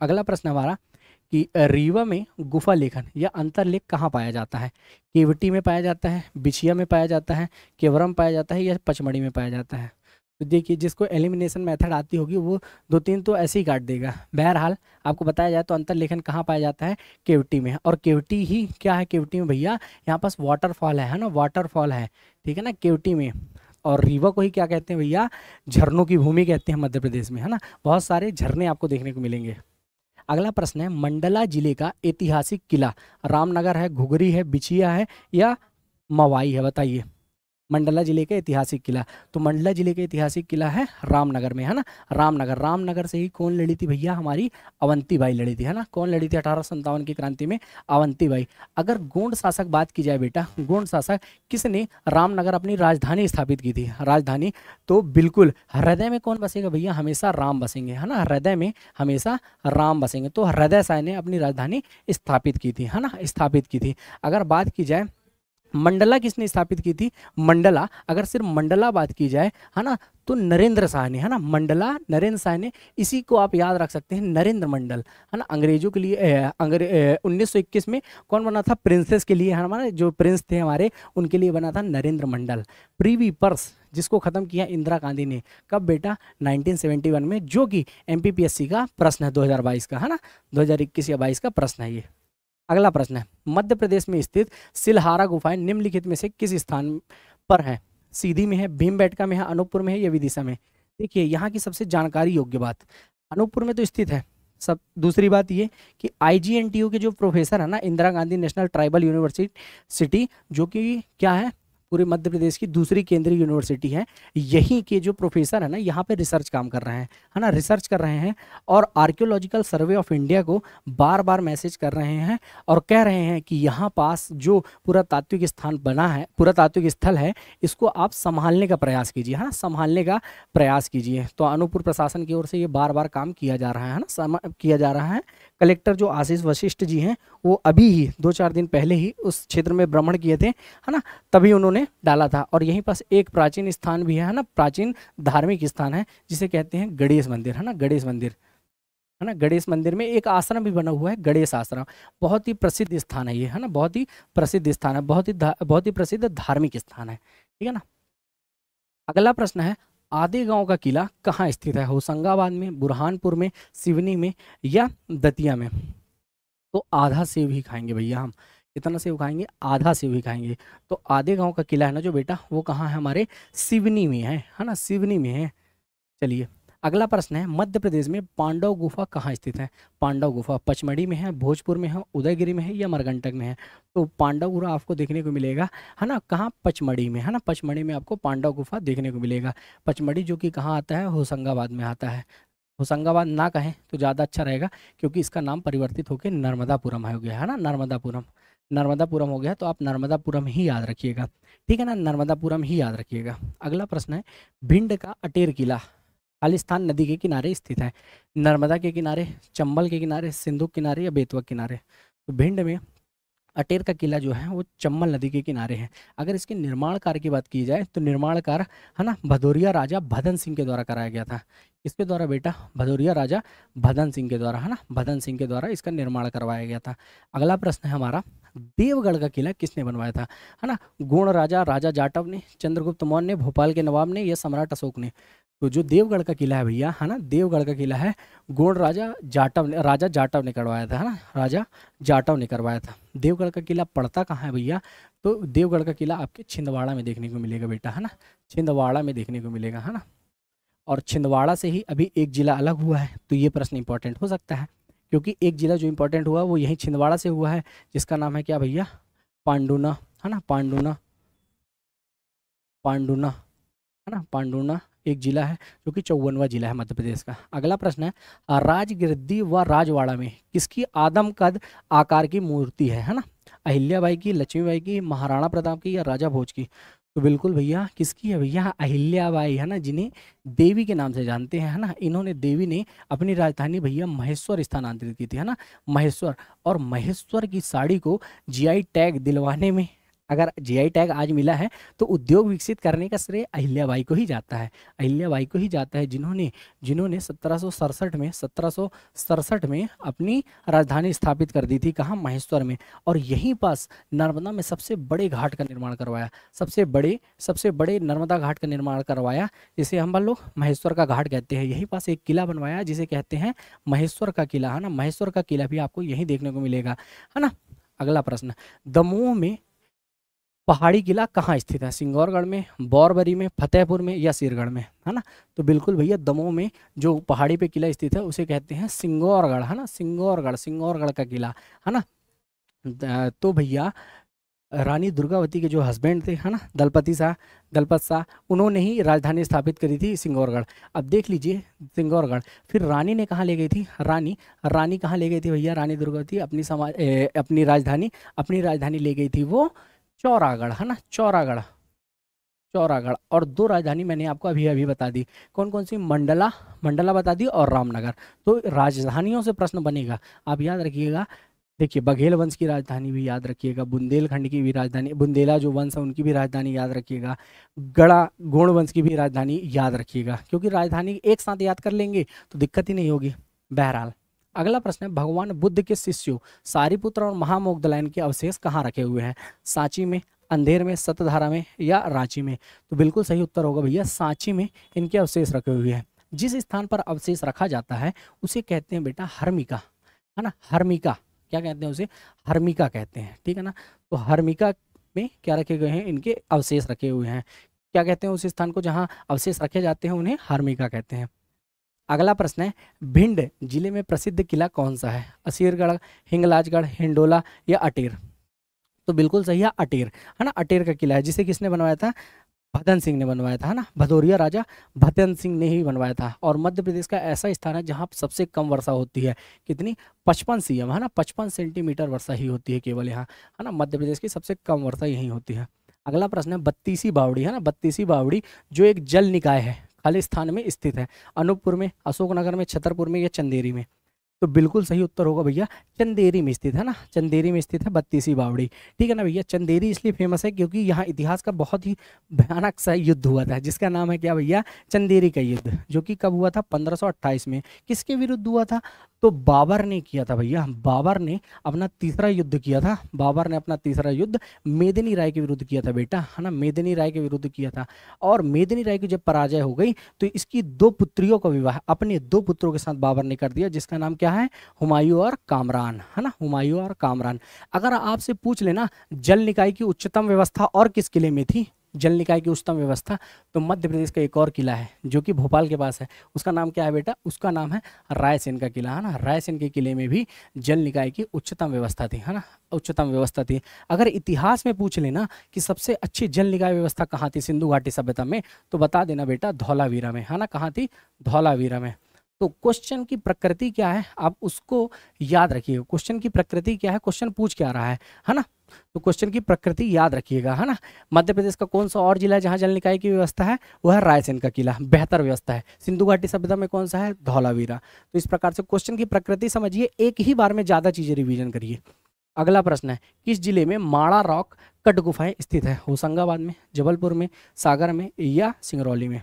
Speaker 1: अगला प्रश्न हमारा कि रीवा में गुफा लेखन या अंतरलेख कहाँ पाया जाता है? केवटी में पाया जाता है, बिछिया में पाया जाता है, केवरम पाया जाता है या पचमढ़ी में पाया जाता है? तो देखिए जिसको एलिमिनेशन मेथड आती होगी वो 2-3 तो ऐसे ही काट देगा। बहरहाल आपको बताया जाए तो अंतरलेखन कहाँ पाया जाता है? केवटी में। और केवटी ही क्या है? केवटी में भैया यहाँ पास वाटरफॉल है ना, वाटरफॉल है, ठीक है ना, केवटी में। और रीवा को ही क्या कहते हैं भैया? झरनों की भूमि कहते हैं मध्य प्रदेश में, है ना, बहुत सारे झरने आपको देखने को मिलेंगे। अगला प्रश्न है, मंडला जिले का ऐतिहासिक किला रामनगर है, घुघरी है, बिछिया है या मवाई है? बताइए। मंडला जिले का ऐतिहासिक किला, तो मंडला जिले का ऐतिहासिक किला है रामनगर में, है ना, रामनगर। रामनगर से ही कौन लड़ी थी भैया, हमारी अवंतीबाई लड़ी थी, है ना। कौन लड़ी थी 1857 की क्रांति में, अवंतीबाई। अगर गोंड शासक बात की जाए बेटा, गोंड शासक किसने रामनगर अपनी राजधानी स्थापित की थी, राजधानी, तो बिल्कुल हृदय में कौन बसेगा भैया, हमेशा राम बसेंगे, है ना, हृदय में हमेशा राम बसेंगे। तो हृदय शाह ने अपनी राजधानी स्थापित की थी, है ना, स्थापित की थी। अगर बात की जाए मंडला किसने स्थापित की थी, मंडला, अगर सिर्फ मंडला बात की जाए, है ना, तो नरेंद्र शाह ने, है ना, मंडला नरेंद्र शाह ने। इसी को आप याद रख सकते हैं, नरेंद्र मंडल, है ना। अंग्रेजों के लिए 1921 में कौन बना था, प्रिंसेस के लिए, हमारे जो प्रिंस थे हमारे, उनके लिए बना था नरेंद्र मंडल। प्रीवी पर्स जिसको खत्म किया इंदिरा गांधी ने, कब बेटा, 1971 में, जो कि एमपीपीएससी का प्रश्न है 2022 का, है ना, 2021 या 22 का प्रश्न है ये। अगला प्रश्न है, मध्य प्रदेश में स्थित सिलहारा गुफाएं निम्नलिखित में से किस स्थान पर है, सीधी में है, भीमबेटका में है, अनूपपुर में है या विदिशा में। देखिए यहाँ की सबसे जानकारी योग्य बात, अनूपपुर में तो स्थित है सब। दूसरी बात ये कि आईजीएनटीयू के जो प्रोफेसर है ना, Indira Gandhi national tribal university, जो कि क्या है, पूरे मध्य प्रदेश की दूसरी केंद्रीय यूनिवर्सिटी है, यहीं के जो प्रोफेसर है ना, यहाँ पे रिसर्च काम कर रहे हैं, है ना, रिसर्च कर रहे हैं। और आर्कियोलॉजिकल सर्वे ऑफ इंडिया को बार बार मैसेज कर रहे हैं और कह रहे हैं कि यहाँ पास जो पुरातात्विक स्थान बना है, पुरातात्विक स्थल है, इसको आप संभालने का प्रयास कीजिए, है ना, संभालने का प्रयास कीजिए। तो अनूपपुर प्रशासन की ओर से ये बार बार काम किया जा रहा है ना, किया जा रहा है। कलेक्टर जो आशीष वशिष्ठ जी हैं, वो अभी ही 2-4 दिन पहले ही उस क्षेत्र में भ्रमण किए थे, है ना, तभी उन्होंने डाला था। और यहीं पास एक प्राचीन स्थान भी है ना, प्राचीन धार्मिक स्थान है, जिसे कहते हैं गणेश मंदिर, है ना, गणेश मंदिर, है ना। गणेश मंदिर में एक आश्रम भी बना हुआ है, गणेश आश्रम। बहुत ही प्रसिद्ध स्थान है ये, है ना, बहुत ही प्रसिद्ध स्थान है, बहुत ही प्रसिद्ध धार्मिक स्थान है, ठीक है ना। अगला प्रश्न है, आधे गांव का किला कहाँ स्थित है, होशंगाबाद में, बुरहानपुर में, सिवनी में या दतिया में। तो आधा सेव ही खाएंगे भैया हम, कितना सेव खाएंगे, आधा सेव ही खाएंगे। तो आधे गांव का किला है ना जो बेटा, वो कहाँ है, हमारे सिवनी में है ना, सिवनी में है। चलिए अगला प्रश्न है, मध्य प्रदेश में पांडव गुफा कहाँ स्थित है। पांडव गुफा पचमढ़ी में है, भोजपुर में है, उदयगिरी में है या मरकंटक में है। तो पांडव गुफा आपको देखने को मिलेगा, है ना, कहाँ, पचमढ़ी में, है ना, पचमढ़ी में आपको पांडव गुफा देखने को मिलेगा। पचमढ़ी जो कि कहाँ आता है, होशंगाबाद में आता है। होशंगाबाद ना कहें तो ज़्यादा अच्छा रहेगा, क्योंकि इसका नाम परिवर्तित होकर नर्मदापुरम हो गया, है ना, नर्मदापुरम, नर्मदापुरम हो गया। तो आप नर्मदापुरम ही याद रखिएगा, ठीक है ना, नर्मदापुरम ही याद रखिएगा। अगला प्रश्न है, भिंड का अटेर किला खालिस्तान नदी के किनारे स्थित है, नर्मदा के किनारे, चंबल के किनारे, सिंधु किनारे या बेतवा किनारे। तो भिंड में अटेर का किला जो है वो चंबल नदी के किनारे है। अगर इसके निर्माण कार्य की बात की जाए तो निर्माण कार्य, है ना, भदौरिया राजा भदन सिंह के द्वारा कराया गया था। इसके द्वारा बेटा, भदौरिया राजा भदन सिंह के द्वारा, है ना, भदन सिंह के द्वारा इसका निर्माण करवाया गया था। अगला प्रश्न है हमारा, देवगढ़ का किला किसने बनवाया था, है ना, गोंड राजा, राजा जाटव ने, चंद्रगुप्त मौर्य ने, भोपाल के नवाब ने या सम्राट अशोक ने। तो जो देवगढ़ का किला है भैया, है ना, देवगढ़ का किला है गोंड राजा जाटव ने करवाया था, है ना, राजा जाटव ने करवाया था। देवगढ़ का किला पड़ता कहाँ है भैया, तो देवगढ़ का किला आपके छिंदवाड़ा में देखने को मिलेगा बेटा, है ना, छिंदवाड़ा में देखने को मिलेगा, है ना। और छिंदवाड़ा से ही अभी एक जिला अलग हुआ है, तो ये प्रश्न इंपॉर्टेंट हो सकता है, क्योंकि एक जिला जो इंपॉर्टेंट हुआ वो यही छिंदवाड़ा से हुआ है, जिसका नाम है क्या भैया, पांडुना, है ना, पांडुना, पांडुना, है ना, पांडुना एक जिला है जो कि 54वां जिला है मध्य प्रदेश का। अगला प्रश्न है, राजगिरद्दी व राजवाड़ा में किसकी आदम कद आकार की मूर्ति है ना, अहिल्याबाई की, लक्ष्मीबाई की, महाराणा प्रताप की या राजा भोज की। तो बिल्कुल भैया किसकी है भैया, अहिल्याबाई, है ना, जिन्हें देवी के नाम से जानते हैं, है ना। इन्होंने, देवी ने अपनी राजधानी भैया महेश्वर स्थानांतरित की थी, है ना, महेश्वर। और महेश्वर की साड़ी को जीआई टैग दिलवाने में, अगर जीआई टैग आज मिला है तो उद्योग विकसित करने का श्रेय अहिल्याबाई को ही जाता है, अहिल्याबाई को ही जाता है, जिन्होंने 1767 में अपनी राजधानी स्थापित कर दी थी, कहाँ, महेश्वर में। और यहीं पास नर्मदा में सबसे बड़े घाट का निर्माण करवाया, सबसे बड़े नर्मदा घाट का निर्माण करवाया, जिसे हम लोग महेश्वर का घाट कहते हैं। यहीं पास एक किला बनवाया जिसे कहते हैं महेश्वर का किला, है ना, महेश्वर का किला भी आपको यहीं देखने को मिलेगा, है ना। अगला प्रश्न, दमोह में पहाड़ी किला कहाँ स्थित है, सिंगौरगढ़ में, बौरबरी में, फतेहपुर में या सिरगढ़ में, है ना। तो बिल्कुल भैया दमोह में जो पहाड़ी पे किला स्थित है उसे कहते हैं सिंगौरगढ़, है ना, सिंगौरगढ़ का किला, है ना। तो भैया रानी दुर्गावती के जो हस्बैंड थे, है ना, दलपत शाह, उन्होंने ही राजधानी स्थापित करी थी सिंगौरगढ़। अब देख लीजिए सिंगौरगढ़, फिर रानी ने कहाँ ले गई थी, रानी कहाँ ले गई थी भैया, रानी दुर्गावती अपनी राजधानी ले गई थी वो चौरागढ़, है ना, चौरागढ़। और दो राजधानी मैंने आपको अभी अभी बता दी, कौन कौन सी, मंडला बता दी और रामनगर। तो राजधानियों से प्रश्न बनेगा, आप याद रखिएगा। देखिए बघेल वंश की राजधानी भी याद रखिएगा, बुंदेलखंड की भी राजधानी, बुंदेला जो वंश है उनकी भी राजधानी याद रखिएगा, गोंड वंश की भी राजधानी याद रखिएगा, क्योंकि राजधानी एक साथ याद कर लेंगे तो दिक्कत ही नहीं होगी। बहरहाल अगला प्रश्न है, भगवान बुद्ध के शिष्यों सारिपुत्र और महामोगदलायन के अवशेष कहाँ रखे हुए हैं, सांची में, अंधेर में, सतधारा में या रांची में। तो बिल्कुल सही उत्तर होगा भैया सांची में इनके अवशेष रखे हुए हैं। जिस स्थान पर अवशेष रखा जाता है उसे कहते हैं बेटा हर्मिका, है ना, हर्मिका, क्या कहते हैं उसे, हर्मिका कहते हैं, ठीक है ना। तो हर्मिका में क्या रखे गए हैं, इनके अवशेष रखे हुए हैं। क्या कहते हैं उस स्थान को जहाँ अवशेष रखे जाते हैं, उन्हें हर्मिका कहते हैं। अगला प्रश्न है, भिंड जिले में प्रसिद्ध किला कौन सा है, असीरगढ़, हिंगलाजगढ़, हिंडोला या अटेर। तो बिल्कुल सही है अटेर, है ना, अटेर का किला है, जिसे किसने बनवाया था, भदन सिंह ने बनवाया था, है ना, भदौरिया राजा भदन सिंह ने ही बनवाया था। और मध्य प्रदेश का ऐसा स्थान है जहाँ सबसे कम वर्षा होती है, कितनी, 55 cm, है ना, 55 सेंटीमीटर वर्षा ही होती है केवल यहाँ, है ना, मध्य प्रदेश की सबसे कम वर्षा यहीं होती है। अगला प्रश्न है, बत्तीसी बावड़ी, है ना, बत्तीसी बावड़ी जो एक जल निकाय है खाली स्थान में स्थित है, अनूपपुर में, अशोकनगर में, छतरपुर में या चंदेरी में। तो बिल्कुल सही उत्तर होगा भैया चंदेरी में स्थित, है ना, चंदेरी में स्थित है बत्तीसी बावड़ी, ठीक है ना भैया। चंदेरी इसलिए फेमस है क्योंकि यहाँ इतिहास का बहुत ही भयानक सा युद्ध हुआ था, जिसका नाम है क्या भैया, चंदेरी का युद्ध, जो कि कब हुआ था, 1528 में। किसके विरुद्ध हुआ था, तो बाबर ने किया था भैया, बाबर ने अपना तीसरा युद्ध किया था, बाबर ने अपना तीसरा युद्ध मेदिनी राय के विरुद्ध किया था बेटा, है ना, मेदिनी राय के विरुद्ध किया था। और मेदिनी राय की जब पराजय हो गई तो इसकी दो पुत्रियों का विवाह अपने दो पुत्रों के साथ बाबर ने कर दिया, जिसका नाम क्या है, हुमायूं और कामरान, है ना, हुमायूं और कामरान। अगर आपसे पूछ लेना जल निकाय की उच्चतम व्यवस्था और किस किले में थी, जल निकाय की उच्चतम व्यवस्था, तो मध्य प्रदेश का एक और किला है जो कि भोपाल के पास है, उसका नाम क्या है बेटा, उसका नाम है रायसेन का किला, है ना, रायसेन के किले में भी जल निकाय की उच्चतम व्यवस्था थी, है ना, उच्चतम व्यवस्था थी। अगर इतिहास में पूछ लेना कि सबसे अच्छी जल निकाय व्यवस्था कहाँ थी सिंधु घाटी सभ्यता में, तो बता देना बेटा धौलावीरा में, है ना, कहाँ थी, धौलावीरा में। तो क्वेश्चन की प्रकृति क्या है आप उसको याद रखिएगा, क्वेश्चन की प्रकृति क्या है, क्वेश्चन पूछ क्या रहा है ना, तो क्वेश्चन की प्रकृति याद रखिएगा, है ना। मध्य प्रदेश का कौन सा और जिला है जहां जल निकाय की व्यवस्था है, वह है रायसेन का किला, बेहतर व्यवस्था है। सिंधु घाटी सभ्यता में कौन सा है, धौलावीरा। तो इस प्रकार से क्वेश्चन की प्रकृति समझिए, एक ही बार में ज्यादा चीजें रिवीजन करिए। अगला प्रश्न है, किस जिले में माड़ा रॉक कट गुफाएं स्थित है, होशंगाबाद में, जबलपुर में, सागर में या सिंगरौली में।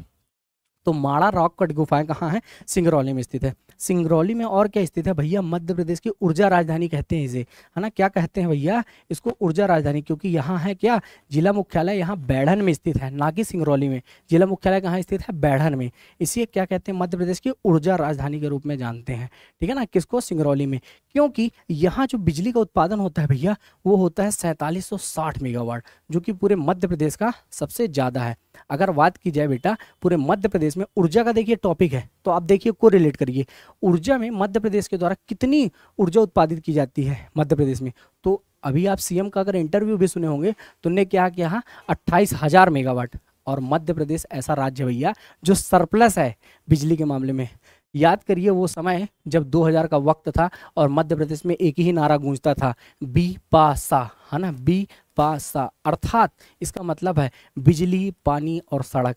Speaker 1: तो माड़ा रॉक कट गुफाएं कहाँ है, सिंगरौली में स्थित है। सिंगरौली में और क्या स्थित है भैया, मध्य प्रदेश की ऊर्जा राजधानी कहते हैं इसे, है ना, क्या कहते हैं भैया इसको, ऊर्जा राजधानी, क्योंकि यहाँ है क्या, जिला मुख्यालय यहाँ बैढ़न में स्थित है, ना कि सिंगरौली में। जिला मुख्यालय कहाँ स्थित है, बैढ़न में, इसी क्या कहते हैं मध्य प्रदेश की ऊर्जा राजधानी के रूप में जानते हैं, ठीक है ना, किसको, सिंगरौली में। क्योंकि यहाँ जो बिजली का उत्पादन होता है भैया वो होता है 4760 मेगावाट, जो कि पूरे मध्य प्रदेश का सबसे ज़्यादा है। अगर बात की जाए बेटा पूरे मध्य प्रदेश में ऊर्जा का, देखिए टॉपिक है तो आप देखिए को रिलेट करिए, ऊर्जा में मध्य प्रदेश के द्वारा कितनी ऊर्जा उत्पादित की जाती है मध्य प्रदेश में। तो अभी आप सीएम का अगर इंटरव्यू भी सुने होंगे तो उन्होंने क्या किया, 28,000 मेगावाट। और मध्य प्रदेश ऐसा राज्य भैया जो सरप्लस है बिजली के मामले में। याद करिए वो समय जब 2000 का वक्त था और मध्य प्रदेश में एक ही नारा गूंजता था, बी पा सा, है ना, बी पा सा, अर्थात इसका मतलब है बिजली, पानी और सड़क।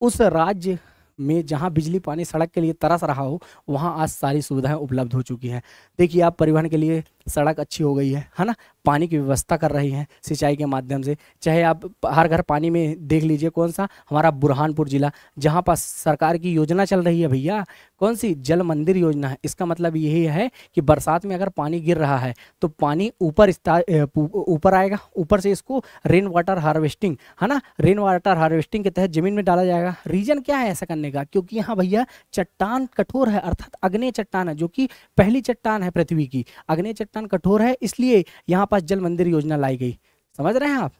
Speaker 1: उस राज्य में जहां बिजली, पानी, सड़क के लिए तरस रहा हो वहां आज सारी सुविधाएं उपलब्ध हो चुकी हैं। देखिए आप परिवहन के लिए सड़क अच्छी हो गई है ना, पानी की व्यवस्था कर रही हैं सिंचाई के माध्यम से। चाहे आप हर घर पानी में देख लीजिए, कौन सा, हमारा बुरहानपुर जिला, जहां पर सरकार की योजना चल रही है भैया, कौन सी, जल मंदिर योजना है। इसका मतलब यही है कि बरसात में अगर पानी गिर रहा है तो पानी ऊपर आएगा, ऊपर से इसको रेन वाटर हार्वेस्टिंग, है ना, रेन वाटर हार्वेस्टिंग के तहत जमीन में डाला जाएगा। रीजन क्या है ऐसा करने का, क्योंकि यहाँ भैया चट्टान कठोर है, अर्थात अग्नेय चट्टान है, जो कि पहली चट्टान है पृथ्वी की, अग्नेय चट्टान कठोर है, इसलिए यहाँ पास जल मंदिर योजना लाई गई। समझ रहे हैं आप।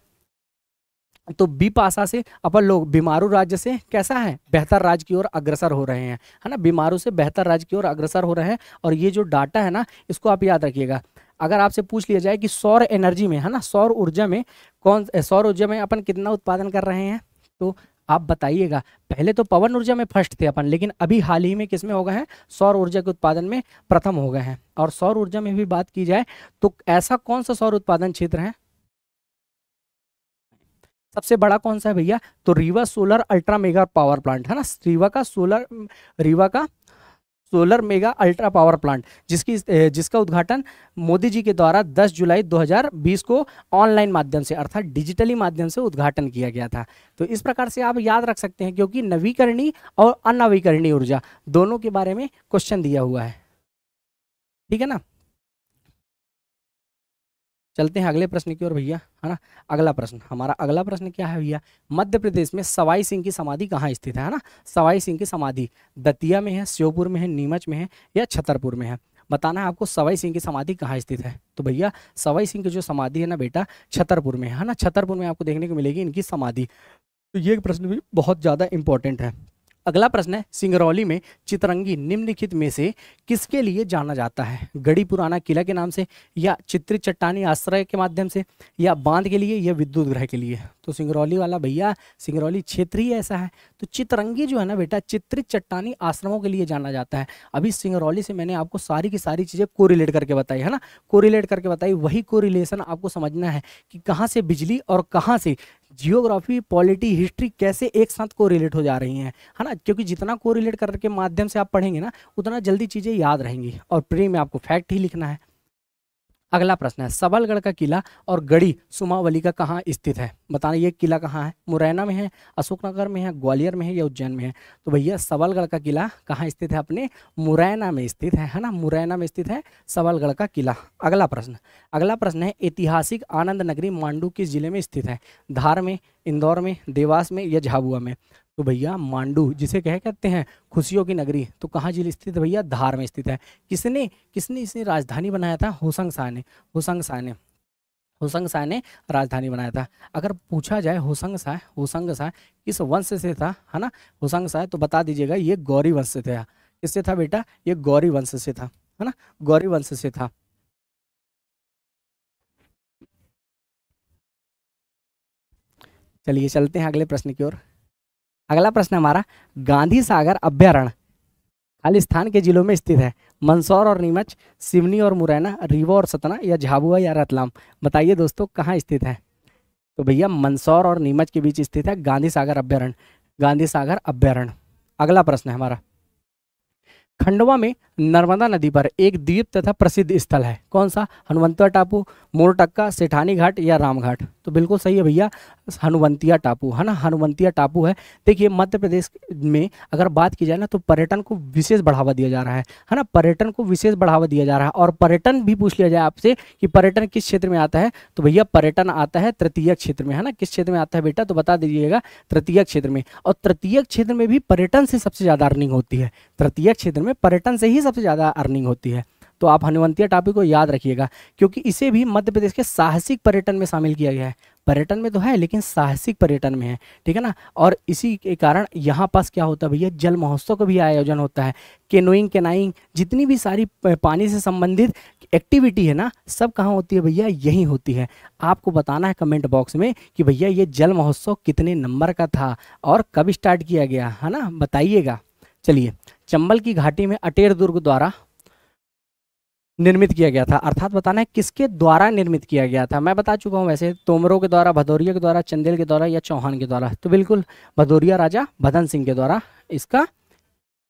Speaker 1: तो बिपाशा से अपन लोग बीमारू राज्य से कैसा है, बेहतर राज्य की ओर अग्रसर हो रहे हैं, है ना, बीमारू से बेहतर राज्य की ओर अग्रसर हो रहे हैं। और ये जो डाटा है ना इसको आप याद रखिएगा, अगर आपसे पूछ लिया जाए कि सौर एनर्जी में, है ना, सौर ऊर्जा में सौर ऊर्जा में अपन कितना उत्पादन कर रहे हैं, तो आप बताइएगा। पहले तो पवन ऊर्जा में फर्स्ट थे अपन, लेकिन अभी हाल ही में किस में हो गए हैं, सौर ऊर्जा के उत्पादन में प्रथम हो गए हैं। और सौर ऊर्जा में भी बात की जाए तो ऐसा कौन सा सौर उत्पादन क्षेत्र है, सबसे बड़ा कौन सा है भैया, तो Rewa solar ultra mega power plant, है ना, रीवा का solar mega ultra power plant, जिसका उद्घाटन मोदी जी के द्वारा 10 जुलाई 2020 को ऑनलाइन माध्यम से, अर्थात डिजिटली माध्यम से उद्घाटन किया गया था। तो इस प्रकार से आप याद रख सकते हैं, क्योंकि नवीकरणीय और अनवीकरणीय ऊर्जा दोनों के बारे में क्वेश्चन दिया हुआ है, ठीक है ना। चलते हैं अगले प्रश्न की ओर भैया, है ना। अगला प्रश्न क्या है भैया, मध्य प्रदेश में सवाई सिंह की समाधि कहाँ स्थित है ना। सवाई सिंह की समाधि दतिया में है, श्योपुर में है, नीमच में है या छतरपुर में है। बताना है आपको सवाई सिंह की समाधि कहाँ स्थित है। तो भैया सवाई सिंह की जो समाधि है ना बेटा, छतरपुर में है ना, छतरपुर में आपको देखने को मिलेगी इनकी समाधि। तो ये प्रश्न भी बहुत ज़्यादा इंपॉर्टेंट है। अगला प्रश्न है, सिंगरौली में चितरंगी निम्नलिखित में से किसके लिए जाना जाता है, गढ़ी पुराना किला के नाम से, या चित्रित चट्टानी आश्रय के माध्यम से, या बांध के लिए, या विद्युत ग्रह के लिए। तो सिंगरौली वाला भैया, सिंगरौली क्षेत्र ही ऐसा है। तो चितरंगी जो है ना बेटा, चित्रित चट्टानी आश्रमों के लिए जाना जाता है। अभी सिंगरौली से मैंने आपको सारी की सारी चीज़ें कोरिलेट करके बताई, है ना, कोरिलेट करके बताई। वही कोरिलेशन आपको समझना है कि कहाँ से बिजली और कहाँ से जियोग्राफी, पॉलिटी, हिस्ट्री कैसे एक साथ कोरिलेट हो जा रही हैं, है ना। क्योंकि जितना कोरिलेट करने के माध्यम से आप पढ़ेंगे ना, उतना जल्दी चीज़ें याद रहेंगी। और प्री में आपको फैक्ट ही लिखना है। अगला प्रश्न है, सबलगढ़ का किला और गढ़ी सुमावली का कहाँ स्थित है। बताना ये किला कहाँ है, मुरैना में है, अशोकनगर में है, ग्वालियर में है या उज्जैन में है। तो भैया सबलगढ़ का किला कहाँ स्थित है, अपने मुरैना में स्थित है ना, मुरैना में स्थित है सबलगढ़ का किला। अगला प्रश्न है, ऐतिहासिक आनंद नगरी मांडू किस जिले में स्थित है, धार में, इंदौर में, देवास में या झाबुआ में। तो भैया मांडू जिसे कहते हैं खुशियों की नगरी, तो कहाँ जिले स्थित है भैया, धार में स्थित है। किसने इसे राजधानी बनाया था, होशंग शाह ने राजधानी बनाया था। अगर पूछा जाए होशंग शाह किस वंश से था, है ना, होशंग शाह, तो बता दीजिएगा ये गौरी वंश से था। किससे था बेटा, ये गौरी वंश से था, है ना, गौरी वंश से था। चलिए चलते हैं अगले प्रश्न की ओर। अगला प्रश्न हमारा, गांधी सागर अभ्यारण्य खालिस्तान के जिलों में स्थित है, मंदसौर और नीमच, सिवनी और मुरैना, रीवा और सतना या झाबुआ या रतलाम। बताइए दोस्तों कहाँ स्थित है। तो भैया मंदसौर और नीमच के बीच स्थित है गांधी सागर अभ्यारण्य। अगला प्रश्न है हमारा, खंडवा में नर्मदा नदी पर एक द्वीप तथा प्रसिद्ध स्थल है, कौन सा, हनुमंतिया टापू, मोरटक्का, सेठानी घाट या रामघाट। तो बिल्कुल सही है भैया, हनुमंतिया टापू, है ना, हनुमंतिया टापू है। देखिए मध्य प्रदेश में अगर बात की जाए ना, तो पर्यटन को विशेष बढ़ावा दिया जा रहा है ना, पर्यटन को विशेष बढ़ावा दिया जा रहा है। और पर्यटन भी पूछ लिया जाए आपसे कि पर्यटन किस क्षेत्र में आता है, तो भैया पर्यटन आता है तृतीय क्षेत्र में, है ना। किस क्षेत्र में आता है बेटा, तो बता दीजिएगा, तृतीय क्षेत्र में। और तृतीय क्षेत्र में भी पर्यटन से सबसे ज़्यादा अर्निंग होती है, तृतीय क्षेत्र में पर्यटन से ही सबसे ज़्यादा अर्निंग होती है। तो आप हनुमंतिया टापू को याद रखिएगा, क्योंकि इसे भी मध्य प्रदेश के साहसिक पर्यटन में शामिल किया गया है। पर्यटन में तो है लेकिन साहसिक पर्यटन में है, ठीक है ना। और इसी के कारण यहाँ पास क्या होता है भैया, जल महोत्सव का भी आयोजन होता है। केनोइंग, केनाइंग, जितनी भी सारी पानी से संबंधित एक्टिविटी है ना, सब कहाँ होती है भैया, यहीं होती है। आपको बताना है कमेंट बॉक्स में कि भैया ये जल महोत्सव कितने नंबर का था और कब स्टार्ट किया गया, है ना, बताइएगा। चलिए, चंबल की घाटी में अटेर दुर्ग द्वारा निर्मित किया गया था, अर्थात बताना है किसके द्वारा निर्मित किया गया था। मैं बता चुका हूं वैसे, तोमरों के द्वारा, भदौरिया के द्वारा, चंदेल के द्वारा या चौहान के द्वारा। तो बिल्कुल भदौरिया राजा भदन सिंह के द्वारा इसका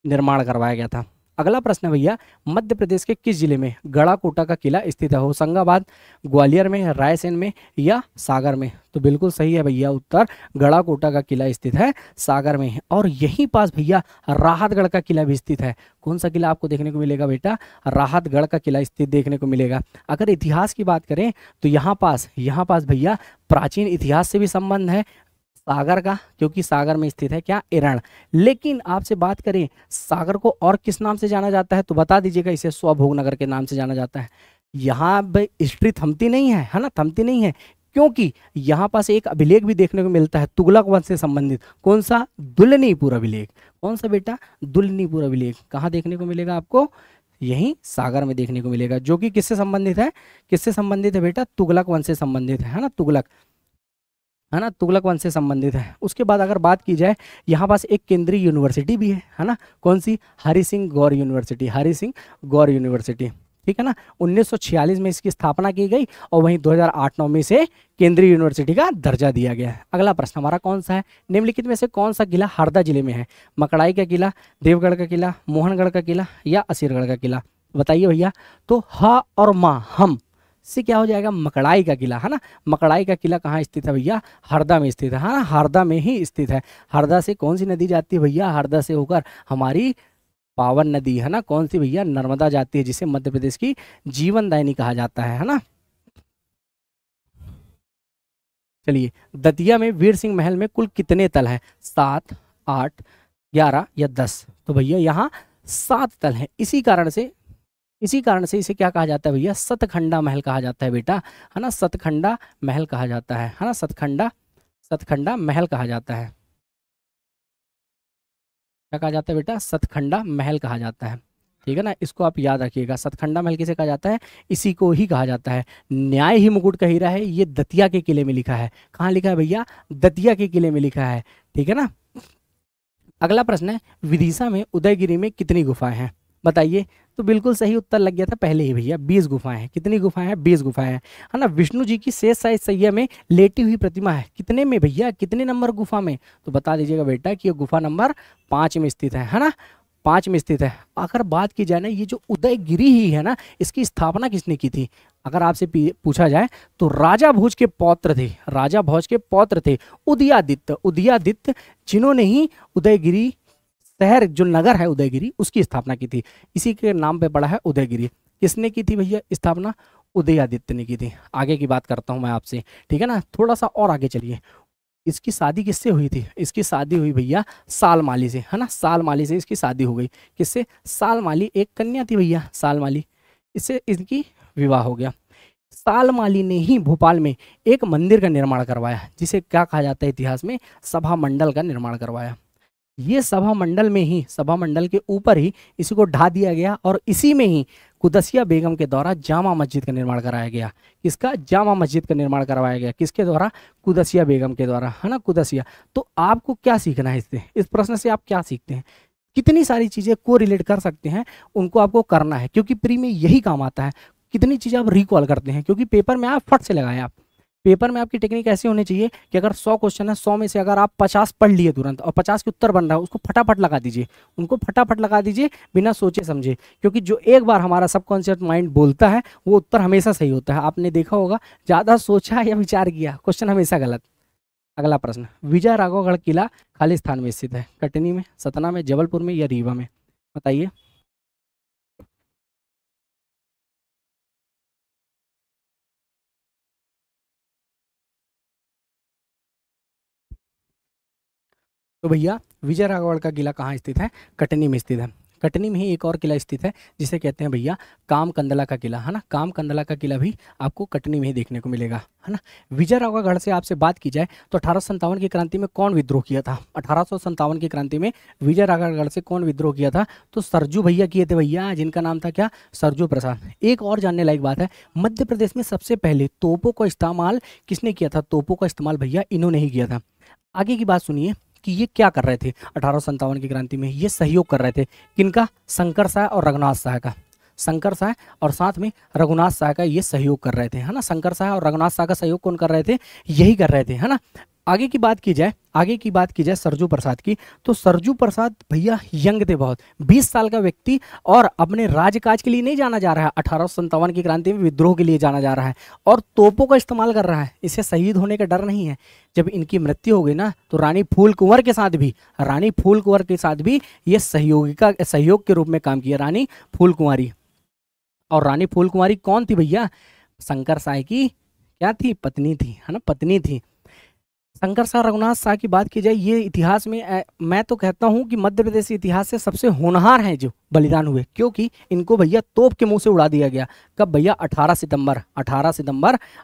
Speaker 1: निर्माण करवाया गया था। अगला प्रश्न है भैया, मध्य प्रदेश के किस जिले में गढ़ाकोटा का किला स्थित है, होशंगाबाद, ग्वालियर में, रायसेन में या सागर में। तो बिल्कुल सही है भैया उत्तर, गढ़ाकोटा का किला स्थित है सागर में। और यहीं पास भैया राहतगढ़ का किला भी स्थित है। कौन सा किला आपको देखने को मिलेगा बेटा, राहतगढ़ का किला स्थित देखने को मिलेगा। अगर इतिहास की बात करें तो यहाँ पास भैया प्राचीन इतिहास से भी संबंध है सागर का, क्योंकि सागर में स्थित है क्या, एरण। लेकिन आपसे बात करें सागर को और किस नाम से जाना जाता है, तो बता दीजिएगा, इसे स्वभोगनगर के नाम से जाना जाता है। यहाँ हिस्ट्री थमती नहीं है ना, थमती नहीं है, क्योंकि यहाँ पास एक अभिलेख भी देखने को मिलता है तुगलक वंश से संबंधित। कौन सा, दुल्लनीपुर अभिलेख। कौन सा बेटा, दुल्लनीपुर अभिलेख। कहाँ देखने को मिलेगा आपको, यही सागर में देखने को मिलेगा, जो कि किससे संबंधित है, किससे संबंधित है बेटा, तुगलक वंश से संबंधित है ना, तुगलक, है ना, तुगलक वंश से संबंधित है। उसके बाद अगर बात की जाए, यहाँ पास एक केंद्रीय यूनिवर्सिटी भी है ना, कौन सी, हरि सिंह गौर यूनिवर्सिटी, हरि सिंह गौर यूनिवर्सिटी, ठीक है ना। 1946 में इसकी स्थापना की गई और वहीं 2008-9 में से केंद्रीय यूनिवर्सिटी का दर्जा दिया गया है। अगला प्रश्न हमारा कौन सा है, निम्नलिखित में से कौन सा किला हरदा जिले में है, मकड़ाई का किला, देवगढ़ का किला, मोहनगढ़ का किला या असीरगढ़ का किला, बताइए भैया। तो हा और मा हम से क्या हो जाएगा, मकड़ाई का किला, है ना। मकड़ाई का किला कहाँ स्थित है भैया, हरदा में स्थित है, हाँ हरदा में ही स्थित है। हरदा से कौन सी नदी जाती है भैया, हरदा से होकर हमारी पावन नदी, है ना, कौन सी भैया, नर्मदा जाती है, जिसे मध्य प्रदेश की जीवनदायिनी कहा जाता है ना। चलिए, दतिया में वीर सिंह महल में कुल कितने तल हैं, 7, 8, 11 या 10, तो भैया यहाँ 7 तल हैं। इसी कारण से इसे क्या कहा जाता है भैया, सतखंडा महल कहा जाता है बेटा, है ना, सतखंडा महल कहा जाता है ना, सतखंडा महल कहा जाता है। क्या कहा जाता है बेटा, सतखंडा महल कहा जाता है, ठीक है ना। इसको आप याद रखिएगा, सतखंडा महल किसे कहा जाता है, इसी को ही कहा जाता है। न्याय ही मुकुट का हीरा है, ये दतिया के किले में लिखा है, कहाँ लिखा है भैया, दतिया के किले में लिखा है, ठीक है ना। अगला प्रश्न है, विदिशा में उदयगिरी में कितनी गुफाएं हैं, बताइए। तो बिल्कुल सही उत्तर लग गया था पहले ही भैया, 20 गुफाएं हैं। कितनी गुफाएं हैं, 20 गुफाएं हैं, है ना। विष्णु जी की शेष शाही सैया में लेटी हुई प्रतिमा है, कितने में भैया, कितने नंबर गुफा में, तो बता दीजिएगा बेटा कि ये गुफा नंबर 5 में स्थित है ना, 5 में स्थित है। अगर बात की जाए ना, ये जो उदयगिरी ही है ना, इसकी स्थापना किसने की थी, अगर आपसे पूछा जाए तो राजा भोज के पौत्र थे, राजा भोज के पौत्र थे उदयादित्य, जिन्होंने ही उदयगिरी शहर, जो नगर है उदयगिरी, उसकी स्थापना की थी। इसी के नाम पे पड़ा है उदयगिरी। किसने की थी भैया स्थापना, उदयादित्य ने की थी। आगे की बात करता हूँ मैं आपसे, ठीक है ना, थोड़ा सा और आगे चलिए। इसकी शादी किससे हुई थी, इसकी शादी हुई भैया सालमाली से, है ना, सालमाली से इसकी शादी हो गई। किससे, सालमाली एक कन्या थी भैया, सालमाली, इससे इनकी विवाह हो गया। सालमाली ने ही भोपाल में एक मंदिर का निर्माण करवाया, जिसे क्या कहा जाता है इतिहास में, सभा मंडल का निर्माण करवाया। ये सभा मंडल में ही, सभा मंडल के ऊपर ही इसी को ढा दिया गया और इसी में ही कुदसिया बेगम के द्वारा जामा मस्जिद का निर्माण कराया गया। किसका, जामा मस्जिद का निर्माण करवाया गया, किसके द्वारा, कुदसिया बेगम के द्वारा, है ना, कुदसिया। तो आपको क्या सीखना है इससे, इस प्रश्न से आप क्या सीखते हैं, कितनी सारी चीजें को रिलेट कर सकते हैं, उनको आपको करना है, क्योंकि प्री में यही काम आता है। कितनी चीजें आप रिकॉल करते हैं, क्योंकि पेपर में आप फट से लगाए। आप पेपर में आपकी टेक्निक ऐसी होनी चाहिए कि अगर 100 क्वेश्चन है, 100 में से अगर आप 50 पढ़ लिए तुरंत और 50 के उत्तर बन रहा है, उसको फटाफट लगा दीजिए, उनको फटाफट लगा दीजिए बिना सोचे समझे। क्योंकि जो एक बार हमारा सबकॉन्शियस माइंड बोलता है, वो उत्तर हमेशा सही होता है। आपने देखा होगा, ज़्यादा सोचा या विचार किया, क्वेश्चन हमेशा गलत। अगला प्रश्न, विजय राघवगढ़ किला खाली स्थान में स्थित है, कटनी में, सतना में, जबलपुर में या रीवा में, बताइए। तो भैया विजय राघवगढ़ का किला कहाँ स्थित है, कटनी में स्थित है। कटनी में ही एक और किला स्थित है जिसे कहते हैं भैया कामकंदला का किला, है ना। कामकंदला का किला भी आपको कटनी में ही देखने को मिलेगा, है ना। विजय राघवगढ़ से आपसे बात की जाए तो 1857 की क्रांति में कौन विद्रोह किया था, 1857 की क्रांति में विजय राघवगढ़ से कौन विद्रोह किया था, तो सरजू भैया किए थे भैया, जिनका नाम था क्या, सरजू प्रसाद। एक और जानने लायक बात है, मध्य प्रदेश में सबसे पहले तोपों का इस्तेमाल किसने किया था, तोपों का इस्तेमाल भैया इन्होंने ही किया था। आगे की बात सुनिए कि ये क्या कर रहे थे 1857 की क्रांति में, ये सहयोग कर रहे थे किनका, शंकर साय और रघुनाथ साय का, शंकर साय और साथ में रघुनाथ साय का ये सहयोग कर रहे थे, है ना। शंकर साय और रघुनाथ साय का सहयोग कौन कर रहे थे, यही कर रहे थे, है ना। आगे की बात की जाए सरजू प्रसाद की, तो सरजू प्रसाद भैया यंग थे बहुत, 20 साल का व्यक्ति, और अपने राजकाज के लिए नहीं जाना जा रहा है, 1857 की क्रांति में विद्रोह के लिए जाना जा रहा है और तोपों का इस्तेमाल कर रहा है। इसे शहीद होने का डर नहीं है। जब इनकी मृत्यु हो गई ना, तो रानी फूल कुंवर के साथ भी ये सहयोग के रूप में काम किया, रानी फूल कुंवारी। और रानी फूल कुंवारी कौन थी भैया, शंकर साय की क्या थी, पत्नी थी, है ना, पत्नी थी। शंकर साय रघुनाथ साय की बात की जाए, ये इतिहास में मैं तो कहता हूँ कि मध्य प्रदेश के इतिहास से सबसे होनहार हैं जो बलिदान हुए, क्योंकि इनको भैया तोप के मुंह से उड़ा दिया गया। कब भैया, 18 सितंबर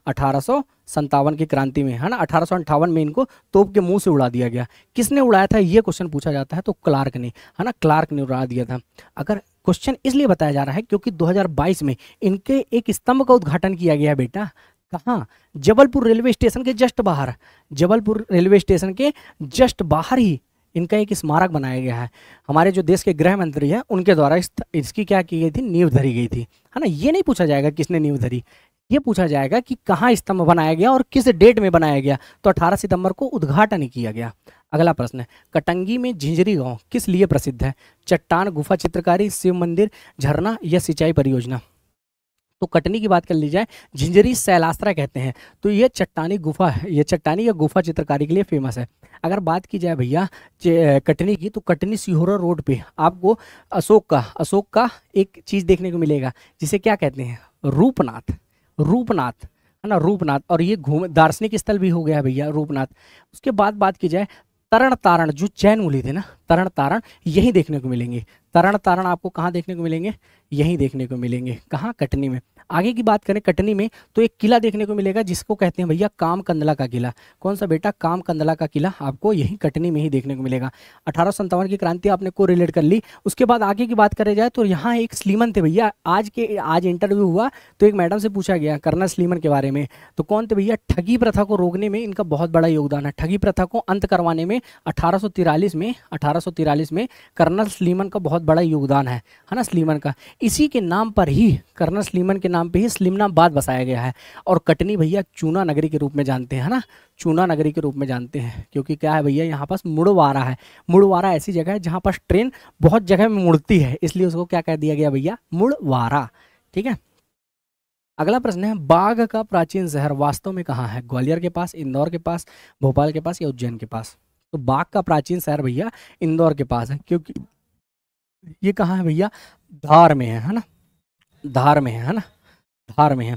Speaker 1: 1857 की क्रांति में, है ना। 1858 में इनको तोप के मुंह से उड़ा दिया गया। किसने उड़ाया था, ये क्वेश्चन पूछा जाता है, तो क्लार्क ने, है ना, क्लार्क ने उड़ा दिया था। अगर क्वेश्चन इसलिए बताया जा रहा है क्योंकि 2022 में इनके एक स्तंभ का उद्घाटन किया गया है बेटा। कहाँ? जबलपुर रेलवे स्टेशन के जस्ट बाहर, जबलपुर रेलवे स्टेशन के जस्ट बाहर ही इनका एक स्मारक बनाया गया है। हमारे जो देश के गृह मंत्री हैं उनके द्वारा इसकी क्या की गई थी? नींव धरी गई थी, है ना। ये नहीं पूछा जाएगा किसने नींव धरी, ये पूछा जाएगा कि कहाँ स्तंभ बनाया गया और किस डेट में बनाया गया। तो 18 सितंबर को उद्घाटन किया गया। अगला प्रश्न है, कटंगी में झिंझरी गांव किस लिए प्रसिद्ध है? चट्टान, गुफा चित्रकारी, शिव मंदिर, झरना या सिंचाई परियोजना? तो कटनी की बात कर ली जाए, झिंझरी शैलास्त्रा कहते हैं। तो ये चट्टानी गुफा है, ये चट्टानी या गुफा चित्रकारी के लिए फेमस है। अगर बात की जाए भैया कटनी की, तो कटनी सिहोरा रोड पे आपको अशोक का एक चीज़ देखने को मिलेगा जिसे क्या कहते हैं? रूपनाथ, रूपनाथ, है ना, रूपनाथ। और ये दार्शनिक स्थल भी हो गया भैया रूपनाथ। उसके बाद बात की जाए तरण तारण, जो जैन मुनि थे ना, तरण तारण यही देखने को मिलेंगे। तरण तारण आपको कहाँ देखने को मिलेंगे? यहीं देखने को मिलेंगे। कहाँ? कटनी में। आगे की बात करें कटनी में, तो एक किला देखने को मिलेगा जिसको कहते हैं भैया काम कंदला का किला। कौन सा बेटा? काम कंदला का किला आपको यहीं कटनी में ही देखने को मिलेगा। 1857 की क्रांति आपने को रिलेट कर ली। उसके बाद आगे की बात करें जाए तो यहाँ एक स्लीमन थे भैया। आज इंटरव्यू हुआ तो एक मैडम से पूछा गया कर्नल स्लीमन के बारे में। तो कौन थे भैया? ठगी प्रथा को रोकने में इनका बहुत बड़ा योगदान है। ठगी प्रथा को अंत करवाने में 1843 में कर्नल स्लीमन का बहुत बड़ा योगदान है ना, स्लीमन का। इसी के नाम पर ही, कर्नल स्लीमन के नाम पे ही स्लीमनाबाद बसाया गया है। और कटनी भैया चूना नगरी के रूप में जानते हैं, है ना, चूना नगरी के रूप में जानते हैं। क्योंकि क्या है भैया, यहाँ पास मुड़वारा है। मुड़वारा ऐसी जगह है जहाँ पास ट्रेन बहुत जगह में मुड़ती है, इसलिए उसको क्या कह दिया गया भैया? मुड़वारा। ठीक है। अगला प्रश्न है, बाघ का प्राचीन शहर वास्तव में कहाँ है? ग्वालियर के पास, इंदौर के पास, भोपाल के पास या उज्जैन के पास? तो बाघ का प्राचीन शहर भैया इंदौर के पास है। क्योंकि ये कहाँ है भैया? धार में है ना, धार में है ना, धार में है।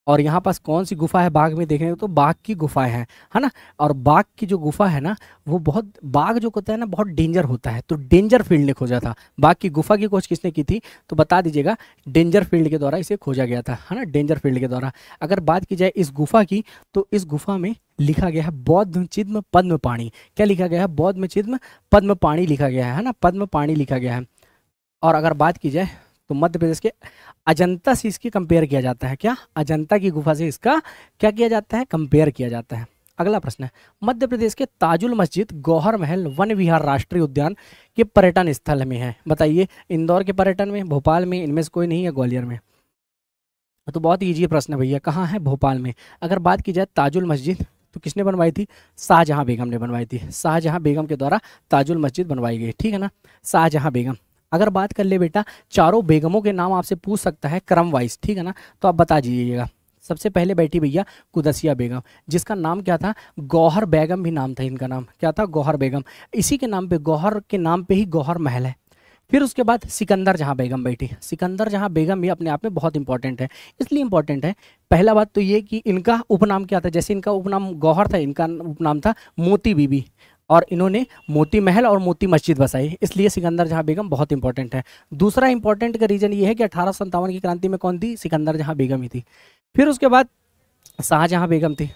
Speaker 1: और यहाँ पास कौन सी गुफा है बाघ में देखने को? तो बाघ की गुफाएं हैं, है ना। और बाघ की जो गुफा है ना, वो बहुत, बाघ जो होता है ना बहुत डेंजर होता है। तो डेंजर फील्ड ने खोजा था। बाघ की गुफा की खोज किसने की थी? तो बता दीजिएगा, डेंजर फील्ड के द्वारा इसे खोजा गया था, है ना, डेंजर फील्ड के द्वारा। अगर बात की जाए इस गुफा की, तो इस गुफा में लिखा गया है बौद्ध चिद्म पद्म पाणी। क्या लिखा गया है? बौद्ध चिद्म पद्म पाणी लिखा गया है ना, पद्म पाणी लिखा गया है। और अगर बात की जाए तो मध्य प्रदेश के अजंता से इसकी कंपेयर किया जाता है। क्या? अजंता की गुफा से इसका क्या किया जाता है? कंपेयर किया जाता है। अगला प्रश्न है, मध्य प्रदेश के ताजुल मस्जिद गौहर महल वन विहार राष्ट्रीय उद्यान के पर्यटन स्थल में है। बताइए, इंदौर के पर्यटन में, भोपाल में, इनमें से कोई नहीं है, ग्वालियर में? तो बहुत ईजी प्रश्न है भैया, कहाँ है? भोपाल में। अगर बात की जाए ताजुल मस्जिद, तो किसने बनवाई थी? शाहजहां बेगम ने बनवाई थी। शाहजहां बेगम के द्वारा ताजुल मस्जिद बनवाई गई, ठीक है ना, शाहजहां बेगम। अगर बात कर ले बेटा, चारों बेगमों के नाम आपसे पूछ सकता है क्रम वाइज, ठीक है ना, तो आप बता दीजिएगा। सबसे पहले बैठी भैया कुदसिया बेगम, जिसका नाम क्या था? गौहर बेगम भी नाम था इनका, नाम क्या था? गौहर बेगम। इसी के नाम पे, गौहर के नाम पे ही गौहर महल है। फिर उसके बाद सिकंदर जहां बेगम बैठी। सिकंदर जहां बेगम भी अपने आप में बहुत इंपॉर्टेंट है। इसलिए इंपॉर्टेंट है, पहला बात तो ये कि इनका उपनाम क्या था? जैसे इनका उपनाम गौहर था, इनका उपनाम था मोती बीबी, और इन्होंने मोती महल और मोती मस्जिद बसाई, इसलिए सिकंदर जहां बेगम बहुत इंपॉर्टेंट है। दूसरा इंपॉर्टेंट का रीजन ये है कि 1857 की क्रांति में कौन थी? सिकंदर जहां बेगम ही थी। फिर उसके बाद शाहजहां बेगम थी,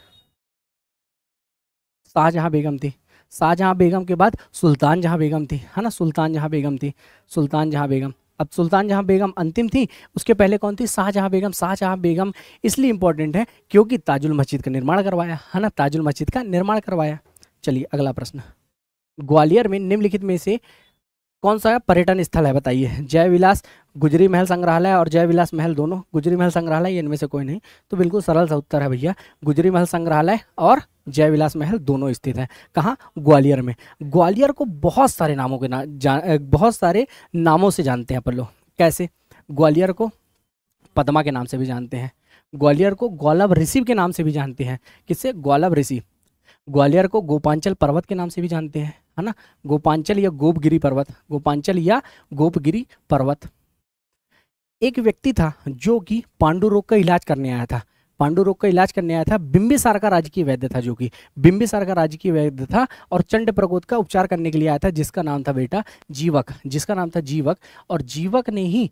Speaker 1: शाहजहां बेगम थी। शाहजहां बेगम के बाद सुल्तान जहां बेगम थी, है ना, सुल्तान जहां बेगम थी, सुल्तान जहां बेगम। अब सुल्तान जहां बेगम अंतिम थी, उसके पहले कौन थी? शाहजहां बेगम। शाहजहां बेगम इसलिए इंपॉर्टेंट है क्योंकि ताजुल मस्जिद का निर्माण करवाया, है ना, ताजुल मस्जिद का निर्माण करवाया। चलिए अगला प्रश्न, ग्वालियर में निम्नलिखित में से कौन सा पर्यटन स्थल है? बताइए। जय विलास गुजरी महल संग्रहालय और जय विलास महल दोनों, गुजरी महल संग्रहालय, इनमें से कोई नहीं। तो बिल्कुल सरल सा उत्तर है भैया, गुजरी महल संग्रहालय और जय विलास महल दोनों स्थित है। कहाँ? ग्वालियर में। ग्वालियर को बहुत सारे नामों के बहुत सारे नामों से जानते हैं अपन लोग। कैसे? ग्वालियर को पद्मा के नाम से भी जानते हैं, ग्वालियर को गौलभ ऋषि के नाम से भी जानते हैं। किससे? गौलभ ऋषि। ग्वालियर को गोपांचल पर्वत के नाम से भी जानते हैं, है ना, गोपांचल या गोपगिरी पर्वत, गोपांचल या गोपगिरी पर्वत। एक व्यक्ति था जो कि पांडु रोग का इलाज करने आया था, पांडु रोग का इलाज करने आया था, बिंबिसार का राजकीय वैद्य था, जो कि बिंबिसार का राजकीय वैद्य था और चंड प्रकोप का उपचार करने के लिए आया था, जिसका नाम था बेटा जीवक, जिसका नाम था जीवक। और जीवक ने ही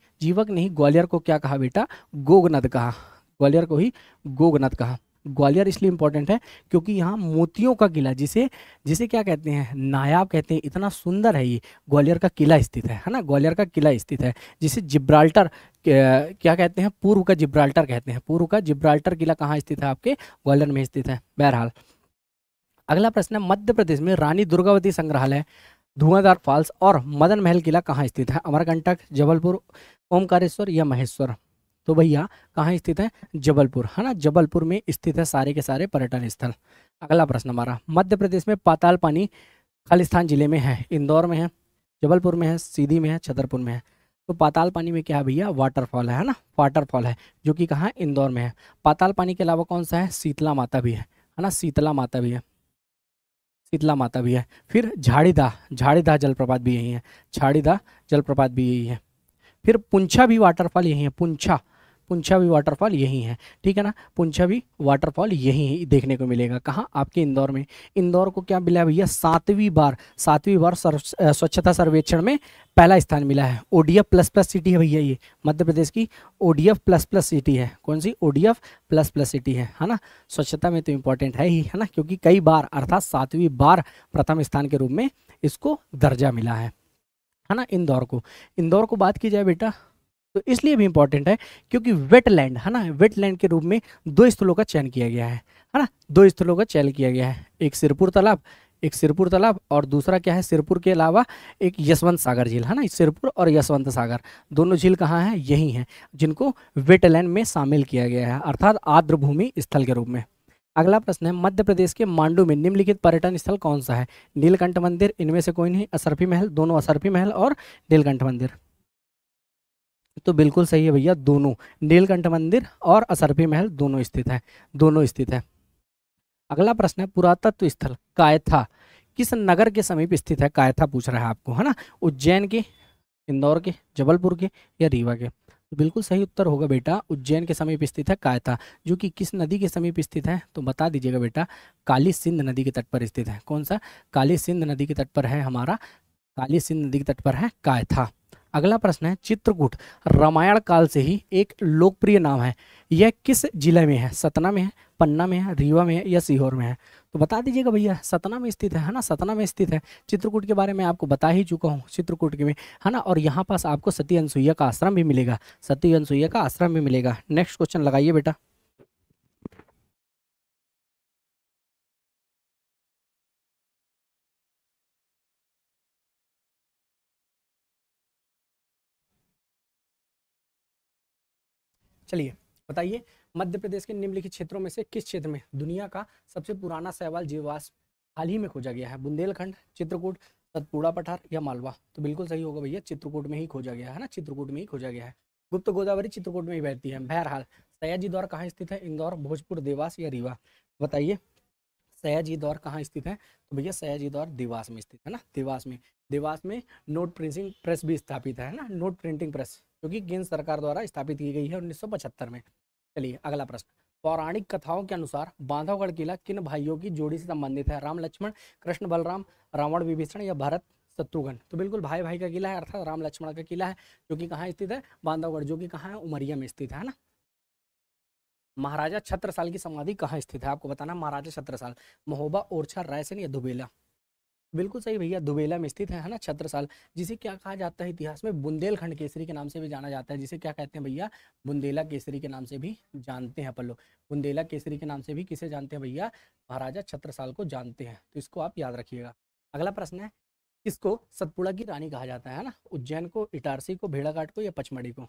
Speaker 1: ग्वालियर को क्या कहा बेटा? गोगनद कहा, ग्वालियर को ही गोगनद कहा। ग्वालियर इसलिए इंपॉर्टेंट है क्योंकि यहाँ मोतियों का किला, जिसे जिसे क्या कहते हैं, नायाब कहते हैं, इतना सुंदर है ये ग्वालियर का किला स्थित है ना, ग्वालियर का किला स्थित है, जिसे जिब्राल्टर क्या कहते हैं, पूर्व का जिब्राल्टर कहते हैं। पूर्व का जिब्राल्टर किला कहाँ स्थित है, आपके ग्वालियर में स्थित है। बहरहाल अगला प्रश्न है, मध्य प्रदेश में रानी दुर्गावती संग्रहालय, धुआंधार फॉल्स और मदन महल किला कहाँ स्थित है? अमरकंटक, जबलपुर, ओमकारेश्वर या महेश्वर? तो भैया कहाँ स्थित है? जबलपुर, है ना, जबलपुर में स्थित है सारे के सारे पर्यटन स्थल। अगला प्रश्न हमारा, मध्य प्रदेश में पाताल पानी खालिस्तान जिले में है, इंदौर में है, जबलपुर में है, सीधी में है, छतरपुर में है। तो पाताल पानी में क्या है भैया? वाटरफॉल है ना, वाटरफॉल है, जो कि कहाँ है? इंदौर में है। पाताल पानी के अलावा कौन सा है? शीतला माता भी है ना, शीतला माता भी है, शीतला माता भी है। फिर झाड़ीदा, झाड़ीदा जलप्रपात भी यही है, झाड़ीदा जलप्रपात भी यही है। फिर पुंछा भी वाटरफॉल यही है, पुंछा, पुंछा भी वाटरफॉल यही है, ठीक है ना, पुंछा भी वाटरफॉल यही देखने को मिलेगा। कहाँ? आपके इंदौर में। इंदौर को क्या मिला है भैया? 7वीं बार, 7वीं बार स्वच्छता सर्वेक्षण में पहला स्थान मिला है। ओडीएफ प्लस प्लस सिटी है भैया, ये मध्य प्रदेश की ओडीएफ प्लस प्लस सिटी है। कौन सी? ओडीएफ प्लस प्लस सिटी है ना। स्वच्छता में तो इंपॉर्टेंट है ही, है ना, क्योंकि कई बार अर्थात 7वीं बार प्रथम स्थान के रूप में इसको दर्जा मिला है ना। इंदौर को, इंदौर को बात की जाए बेटा तो इसलिए भी इंपॉर्टेंट है क्योंकि वेटलैंड, है ना, वेटलैंड के रूप में 2 स्थलों का चयन किया गया है ना, 2 स्थलों का चयन किया गया है। एक सिरपुर तालाब, एक सिरपुर तालाब, और दूसरा क्या है? सिरपुर के अलावा एक यशवंत सागर झील, है ना, सिरपुर और यशवंत सागर दोनों झील कहाँ हैं? यही हैं, जिनको वेटलैंड में शामिल किया गया है, अर्थात आर्द्र भूमि स्थल के रूप में। अगला प्रश्न है, मध्य प्रदेश के मांडू में निम्नलिखित पर्यटन स्थल कौन सा है? नीलकंठ मंदिर, इनमें से कोई नहीं, असरफी महल, दोनों असरफी महल और नीलकंठ मंदिर। तो बिल्कुल सही है भैया, दोनों, नीलकंठ मंदिर और असरफी महल दोनों स्थित है, दोनों स्थित है। अगला प्रश्न है, पुरातत्व स्थल कायथा किस नगर के समीप स्थित है? कायथा पूछ रहा है आपको, है ना, उज्जैन के, इंदौर के, जबलपुर के या रीवा के? तो बिल्कुल सही उत्तर होगा बेटा, उज्जैन के समीप स्थित है कायथा, जो कि किस नदी के समीप स्थित है? तो बता दीजिएगा बेटा, काली सिंध नदी के तट पर स्थित है। कौन सा? काली सिंध नदी के तट पर है हमारा, काली सिंध नदी के तट पर है कायथा। अगला प्रश्न है, चित्रकूट रामायण काल से ही एक लोकप्रिय नाम है, यह किस जिले में है? सतना में है, पन्ना में है, रीवा में है या सीहोर में है? तो बता दीजिएगा भैया, सतना में स्थित है ना, सतना में स्थित है। चित्रकूट के बारे में आपको बता ही चुका हूँ, चित्रकूट के में, है ना, और यहाँ पास आपको सती अनसुईया का आश्रम भी मिलेगा, सती अनसुईया का आश्रम भी मिलेगा। नेक्स्ट क्वेश्चन लगाइए बेटा। चलिए बताइए, मध्य प्रदेश के निम्नलिखित क्षेत्रों में से किस क्षेत्र में दुनिया का सबसे पुराना शैवाल जीवाश्म हाल ही में खोजा गया है? बुंदेलखंड, चित्रकूट, सतपुड़ा पठार या मालवा? तो बिल्कुल सही होगा भैया, चित्रकूट में ही खोजा गया है ना, चित्रकूट में ही खोजा गया है। गुप्त गोदावरी चित्रकूट में ही बहती है। बहरहाल सयाजी दौर कहाँ स्थित है? इंदौर, भोजपुर, देवास या रीवा? बताइए, सयाजी दौर कहाँ स्थित है? तो भैया सयाजी दौर देवास में स्थित है ना, देवास में। देवास में नोट प्रिंटिंग प्रेस भी स्थापित है ना, नोट प्रिंटिंग प्रेस, जो कि केंद्र सरकार द्वारा स्थापित की गई है 1975 में। चलिए अगला प्रश्न, पौराणिक कथाओं के अनुसार बांधवगढ़ किला किन भाइयों की जोड़ी से संबंधित है? राम लक्ष्मण, कृष्ण बलराम, रावण विभीषण या भरत शत्रुघ्न? तो बिल्कुल भाई भाई का किला है, अर्थात राम लक्ष्मण का किला है, जो कि कहाँ स्थित है? बांधवगढ़, जो कि कहाँ है? उमरिया में स्थित है ना। महाराजा छत्रसाल की समाधि कहाँ स्थित है? आपको बताना, महाराजा छत्रसाल, महोबा, ओरछा, रायसेन या दुबेला? बिल्कुल सही भैया, दुबेला में स्थित है ना छत्रसाल, जिसे क्या कहा जाता है इतिहास में? बुंदेलखंड केसरी के नाम से भी जाना जाता है, जिसे क्या कहते हैं भैया? बुंदेला केसरी के नाम से भी जानते हैं अपन लोग। बुंदेला केसरी के नाम से भी किसे जानते हैं भैया? महाराजा छत्रसाल को जानते हैं, तो इसको आप याद रखिएगा। अगला प्रश्न है, किसको सतपुड़ा की रानी कहा जाता है ना? उज्जैन को, इटारसी को, भेड़ाघाट को या पचमढ़ी को?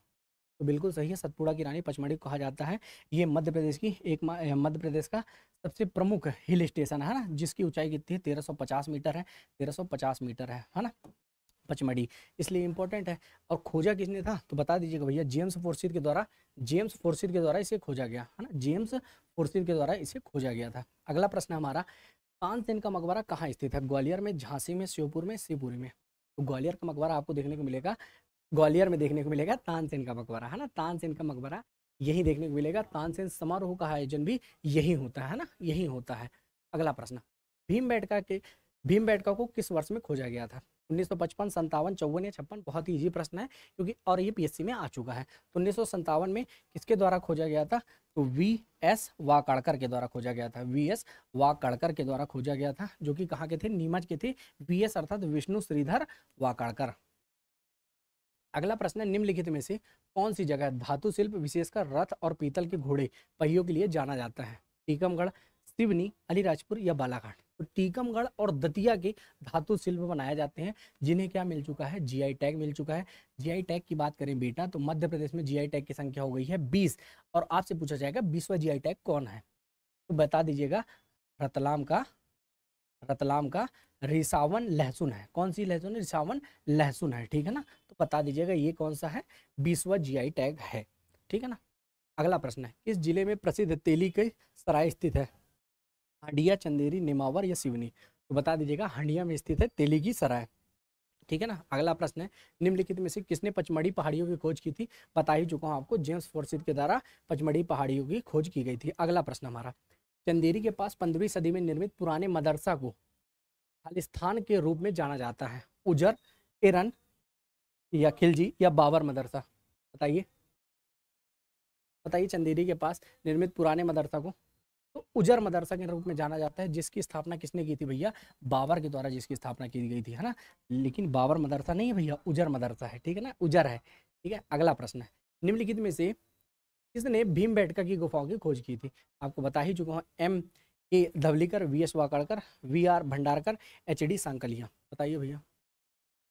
Speaker 1: तो बिल्कुल सही है, सतपुड़ा की रानी पचमढ़ी को कहा जाता है। ये मध्य प्रदेश की मध्य प्रदेश का सबसे प्रमुख हिल स्टेशन है ना, जिसकी ऊंचाई कितनी है? 1350 मीटर है, 1350 मीटर है ना, पचमढ़ी, इसलिए इंपॉर्टेंट है। और खोजा किसने था? तो बता दीजिएगा भैया, जेम्स फोर्सिथ के द्वारा, जेम्स फोर्सिथ के द्वारा इसे खोजा गया है ना, जेम्स फोर्सिथ के द्वारा इसे खोजा गया था। अगला प्रश्न हमारा, तानसेन का मकबरा कहाँ स्थित है? ग्वालियर में, झांसी में, श्योपुर में, शिवपुरी में? तो ग्वालियर का मकबरा आपको देखने को मिलेगा, ग्वालियर में देखने को मिलेगा तानसेन का मकबरा, है ना, तानसेन का मकबरा यही देखने को मिलेगा। तानसेन समारोह का आयोजन भी यही होता है ना, यही होता है। अगला प्रश्न, भीमबेटका के भीमबेटका को किस वर्ष में खोजा गया था? 1955, 57, 54 या 56? बहुत ही इजी प्रश्न है क्योंकि और ये पीएससी में आ चुका है। तो 1957 में किसके द्वारा खोजा गया था? तो वी.एस. वाकाड़कर के द्वारा खोजा गया था। वी.एस. वाकाड़कर के द्वारा खोजा गया था, जो कि कहाँ के थे? नीमच के थे। वी.एस. अर्थात विष्णु श्रीधर वाकाड़कर। अगला प्रश्न है, निम्नलिखित में से कौन सी जगह धातु शिल्प विशेषकर रथ और पीतल के घोड़े पहियों के लिए जाना जाता है? टीकमगढ़, सिवनी, अलीराजपुर या बालाघाट? तो टीकमगढ़ और दतिया के धातु शिल्प बनाए जाते हैं, जिन्हें क्या मिल चुका है? जीआई टैग मिल चुका है। जीआई टैग की बात करें बेटा तो मध्य प्रदेश में जीआई टैग की संख्या हो गई है 20, और आपसे पूछा जाएगा 20वां जीआई टैग कौन है? तो बता दीजिएगा, रतलाम का रिसावन लहसुन है। कौन सी लहसुन है? रिसावन लहसुन है, ठीक है ना। तो बता दीजिएगा ये कौन सा है? 20वां जीआई टैग है, ठीक है ना। अगला प्रश्न है, किस जिले में प्रसिद्ध तेली के सराय स्थित है? हंडिया, चंदेरी, नेमावर या सिवनी? तो बता दीजिएगा हंडिया में स्थित है तेली की सराय, ठीक है ना। अगला प्रश्न है, निम्नलिखित में से किसने पचमढ़ी पहाड़ियों की खोज की थी? बता ही चुका हूं आपको, जेम्स फॉरसिथ के द्वारा पचमढ़ी पहाड़ियों की खोज की गई थी। अगला प्रश्न हमारा, चंदेरी के पास 15वीं सदी में निर्मित पुराने मदरसा को खालिस्तान के रूप में जाना जाता है? उजर, एरन या खिलजी या बाबर मदरसा? बताइए बताइए। चंदेरी के पास निर्मित पुराने मदरसा को तो उजर मदरसा के रूप में जाना जाता है, जिसकी स्थापना किसने की थी भैया? बाबर के द्वारा जिसकी स्थापना की गई थी, है ना। लेकिन बाबर मदरसा नहीं है भैया, उजर मदरसा है, ठीक है ना, उजर है, ठीक है। अगला प्रश्न है, निम्नलिखित में से किसने भीमबेटका की गुफाओं की खोज की थी? आपको बता ही चुका हूँ, M.A. Dhavalikar, V.S. वाकाड़कर, V.R. Bhandarkar, H.D. Sankalia? बताइए भैया।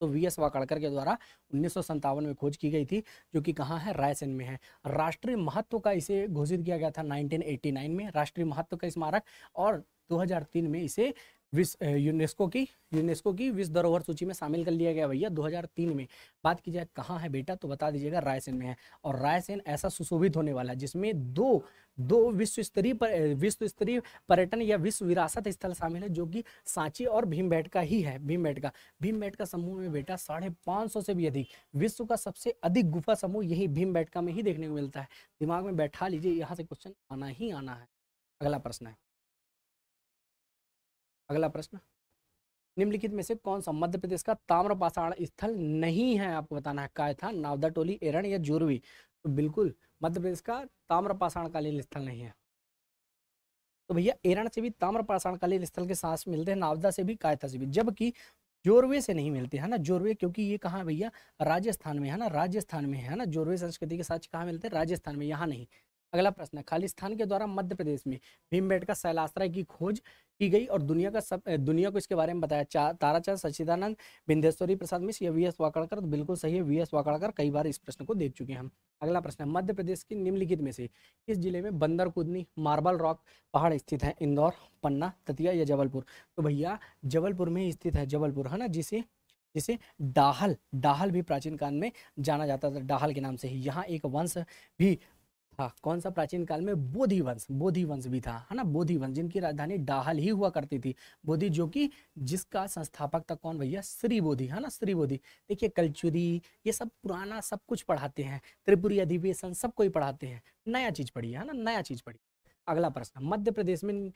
Speaker 1: तो V.S. वाकाड़कर के द्वारा 1957 में खोज की गई थी, जो कि कहाँ है? रायसेन में है। राष्ट्रीय महत्व का इसे घोषित किया गया था 1989 में, राष्ट्रीय महत्व का स्मारक, और 2003 में इसे यूनेस्को की विश्व धरोहर सूची में शामिल कर लिया गया भैया 2003 में। बात की जाए कहाँ है बेटा, तो बता दीजिएगा रायसेन में है। और रायसेन ऐसा सुशोभित होने वाला है जिसमें दो विश्व स्तरीय पर्यटन या विश्व विरासत स्थल शामिल है, जो कि सांची और भीमबेटका ही है। भीमबेटका समूह में बेटा 550 से भी अधिक, विश्व का सबसे अधिक गुफा समूह यही भीमबेटका में ही देखने को मिलता है। दिमाग में बैठा लीजिए, यहाँ से क्वेश्चन आना ही आना है। अगला प्रश्न है, अगला प्रश्न, निम्नलिखित में से कौन सा मध्य प्रदेश का ताम्रपाषाण स्थल नहीं है? आपको बताना है। कायथा, नावदाटोली, एरन या जोरवी? तो बिल्कुल मध्य प्रदेश का ताम्रपाषाण कालीन स्थल नहीं है। तो भैया एरन से भी ताम्रपाषाण कालीन स्थल के साथ मिलते हैं, नावदा से भी, कायथा से भी, जबकि जोरवे से नहीं मिलते, है ना। जोरवे क्योंकि ये कहाँ भैया? राजस्थान में, है ना, राजस्थान में है ना। जोरवे संस्कृति के साथ कहाँ मिलते हैं? राजस्थान में, यहाँ नहीं। अगला प्रश्न है, खालिस्तान के द्वारा मध्य प्रदेश में भीमबेटका शैलाश्रय की खोज की गई और दुनिया को इसके बारे में बताया? ताराचंद, सच्चिदानंद, बिंदेश्वरी प्रसाद मिश्र या V.S. वाकाड़कर? तो बिल्कुल सही है, V.S. वाकाड़कर। कई बार इस प्रश्न को देख चुके हैं हम। अगला प्रश्न है, मध्य प्रदेश के निम्नलिखित में से किस जिले में बंदर कुदनी मार्बल रॉक पहाड़ स्थित है? इंदौर, पन्ना, दतिया या जबलपुर? तो भैया जबलपुर में स्थित है, जबलपुर, है ना, जिसे डाहल भी प्राचीन काल में जाना जाता था, डाहल के नाम से ही। यहाँ एक वंश भी था, कौन सा? प्राचीन काल में बोधि वंश भी था, है ना। बोधि वंश जिनकी राजधानी डाहल ही हुआ करती थी। बोधि जो कि जिसका संस्थापक था कौन भैया? श्री बोधि, है ना, श्री बोधि। देखिए कल्चुरी ये सब पुराना सब कुछ पढ़ाते हैं, त्रिपुरी अधिवेशन सब कोई पढ़ाते हैं, नया चीज पढ़िए, है ना, नया चीज पढ़िए। अगला प्रश्न, मध्य प्रदेश में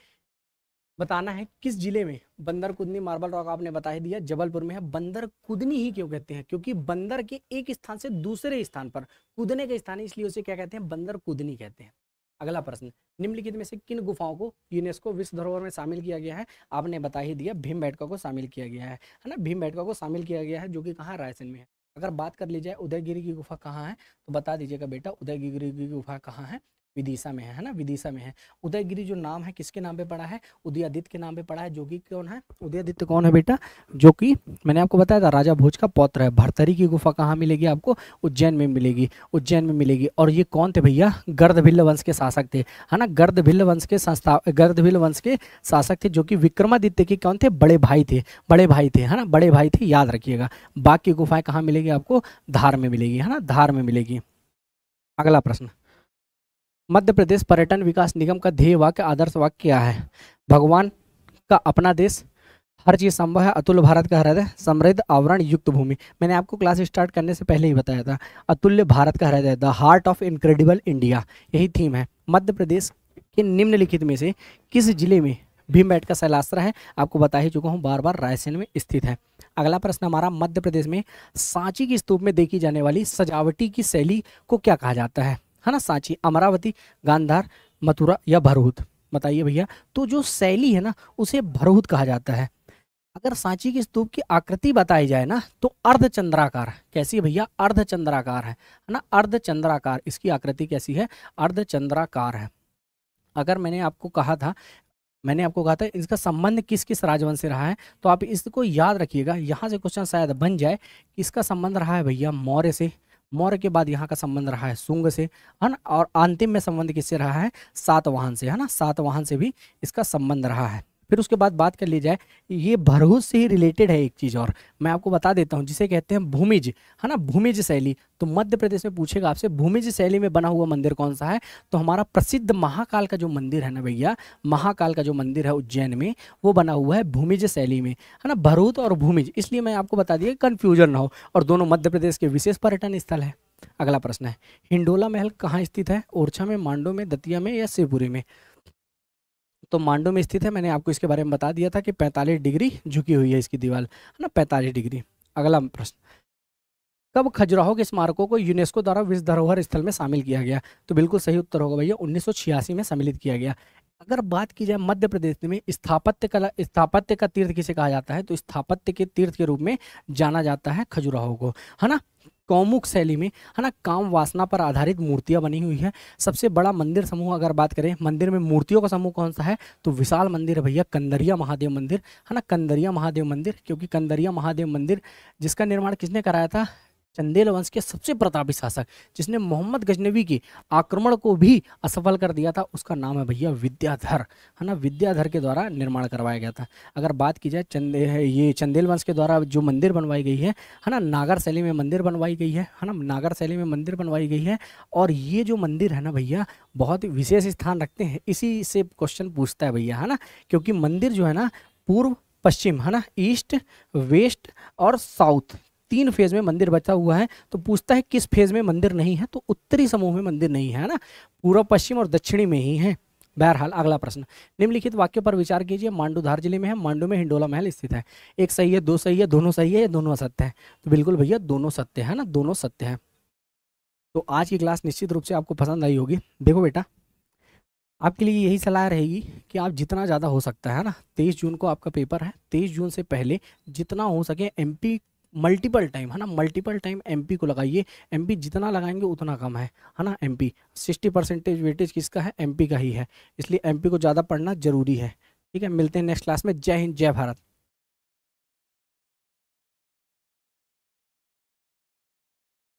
Speaker 1: बताना है किस जिले में बंदर कुदनी मार्बल रॉक? आपने बता ही दिया, जबलपुर में है। बंदर कुदनी ही क्यों कहते हैं? क्योंकि बंदर के एक स्थान से दूसरे स्थान पर कूदने का स्थान है, इसलिए उसे क्या कहते हैं? बंदर कुदनी कहते हैं। अगला प्रश्न, निम्नलिखित में से किन गुफाओं को यूनेस्को विश्व धरोहर में शामिल किया गया है? आपने बता ही दिया, भीमबेटका को शामिल किया गया है ना। भीमबेटका को शामिल किया गया है, जो कि कहाँ? रायसेन में है। अगर बात कर ली जाए उदयगिरी की गुफा कहाँ है, तो बता दीजिएगा बेटा, उदयगिरी की गुफा कहाँ है? विदिशा में है ना, विदिशा में है। उदयगिरी जो नाम है किसके नाम पे पड़ा है? उदयादित्य के नाम पे पड़ा है, जो कि कौन है? उदयादित्य कौन है बेटा? जो कि मैंने आपको बताया था राजा भोज का पौत्र है। भरतरी की गुफा कहाँ मिलेगी आपको? उज्जैन में मिलेगी, उज्जैन में मिलेगी। और ये कौन थे भैया? गर्दभिल्ल वंश के शासक थे, है ना। गर्दभिल्ल वंश के शासक थे, जो कि विक्रमादित्य के कौन थे? बड़े भाई थे, है ना, बड़े भाई थे, याद रखिएगा। बाकी गुफाएं कहाँ मिलेगी आपको? धार में मिलेगी, है ना, धार में मिलेगी। अगला प्रश्न, मध्य प्रदेश पर्यटन विकास निगम का ध्येय वाक्य, आदर्श वाक्य क्या है? भगवान का अपना देश, हर चीज संभव है, अतुल्य भारत का हृदय, समृद्ध आवरण युक्त भूमि। मैंने आपको क्लास स्टार्ट करने से पहले ही बताया था, अतुल्य भारत का हृदय, the heart of incredible India, यही थीम है। मध्य प्रदेश के निम्नलिखित में से किस जिले में भीमबेटका शैलास्त्र है, आपको बता ही चुका हूँ बार बार, रायसेन में स्थित है। अगला प्रश्न हमारा, मध्य प्रदेश में सांची की स्तूप में देखी जाने वाली सजावटी की शैली को क्या कहा जाता है ना? सांची, अमरावती, गांधार, मथुरा या भरहुत? बताइए भैया। तो जो शैली है ना उसे भरहुत कहा जाता है। अगर सांची की स्तूप की आकृति बताई जाए ना तो अर्धचंद्राकार है। कैसी है भैया? अर्धचंद्राकार है ना, अर्धचंद्राकार इसकी आकृति कैसी है? अर्धचंद्राकार है। अगर मैंने आपको कहा था इसका संबंध किस किस राजवंश से रहा है, तो आप इसको याद रखिएगा, यहाँ से क्वेश्चन शायद बन जाए। इसका संबंध रहा है भैया मौर्य से, मौर्य के बाद यहाँ का संबंध रहा है शुंग से, है ना, और अंतिम में संबंध किससे रहा है? सातवाहन से, है ना, सातवाहन से भी इसका संबंध रहा है। फिर उसके बाद बात कर ली जाए, ये भरहुत से ही रिलेटेड है एक चीज़ और मैं आपको बता देता हूँ, जिसे कहते हैं भूमिज, है ना, भूमिज शैली। तो मध्य प्रदेश में पूछेगा आपसे भूमिज शैली में बना हुआ मंदिर कौन सा है, तो हमारा प्रसिद्ध महाकाल का जो मंदिर है ना भैया, महाकाल का जो मंदिर है उज्जैन में, वो बना हुआ है भूमिज शैली में, है ना, भरहुत और भूमिज। इसलिए मैं आपको बता दिया कन्फ्यूजन ना हो, और दोनों मध्य प्रदेश के विशेष पर्यटन स्थल है। अगला प्रश्न है, हिंडोला महल कहाँ स्थित है? ओरछा में, मांडू में, दतिया में या शिवपुरी में? तो मांडू में स्थित है। मैंने आपको इसके बारे में बता दिया था कि 45 डिग्री झुकी हुई है इसकी दीवार, है ना, 45 डिग्री। अगला प्रश्न, कब खजुराहो के स्मारकों को यूनेस्को द्वारा विश्व धरोहर स्थल में शामिल किया गया? तो बिल्कुल सही उत्तर होगा भैया, 1986 में सम्मिलित किया गया। अगर बात की जाए मध्य प्रदेश में स्थापत्य का तीर्थ किसे कहा जाता है, तो स्थापत्य के तीर्थ के रूप में जाना जाता है खजुराहो को, है ना। कौमुक शैली में, है ना, काम वासना पर आधारित मूर्तियां बनी हुई है। सबसे बड़ा मंदिर समूह अगर बात करें मंदिर में मूर्तियों का समूह कौन सा है, तो विशाल मंदिर है भैया, कंदरिया महादेव मंदिर, है ना, कंदरिया महादेव मंदिर। क्योंकि कंदरिया महादेव मंदिर जिसका निर्माण किसने कराया था? चंदेल वंश के सबसे प्रतापी शासक, जिसने मोहम्मद गजनवी के आक्रमण को भी असफल कर दिया था, उसका नाम है भैया विद्याधर, है ना, विद्याधर के द्वारा निर्माण करवाया गया था। अगर बात की जाए ये चंदेल वंश के द्वारा जो मंदिर बनवाई गई है ना, नागर शैली में मंदिर बनवाई गई है ना, नागर शैली में मंदिर बनवाई गई है। और ये जो मंदिर है ना भैया बहुत विशेष स्थान रखते हैं, इसी से क्वेश्चन पूछता है भैया, है ना, क्योंकि मंदिर जो है ना पूर्व पश्चिम, है ना, ईस्ट वेस्ट और साउथ, 3 फेज में मंदिर बचा हुआ है। तो पूछता है किस फेज में मंदिर नहीं है, तो उत्तरी समूह में मंदिर नहीं है ना, पूर्व पश्चिम और दक्षिणी में ही है। बहरहाल अगला प्रश्न, निम्नलिखित वाक्य पर विचार कीजिए, मांडू धार जिले में है, मांडू में हिंडोला महल स्थित है। एक सही है, दो सही है, दोनों सही है या दोनों असत्य है? तो बिल्कुल भैया दोनों सत्य है ना, दोनों सत्य है। तो आज की क्लास निश्चित रूप से आपको पसंद आई होगी। देखो बेटा, आपके लिए यही सलाह रहेगी कि आप जितना ज़्यादा हो सकता है ना, 23 जून को आपका पेपर है, 23 जून से पहले जितना हो सके एमपी मल्टीपल टाइम, है ना, मल्टीपल टाइम एमपी को लगाइए। एमपी जितना लगाएंगे उतना कम है ना। एमपी 60% वेटेज किसका है? एमपी का ही है, इसलिए एमपी को ज़्यादा पढ़ना जरूरी है। ठीक है, मिलते हैं नेक्स्ट क्लास में। जय हिंद, जय भारत।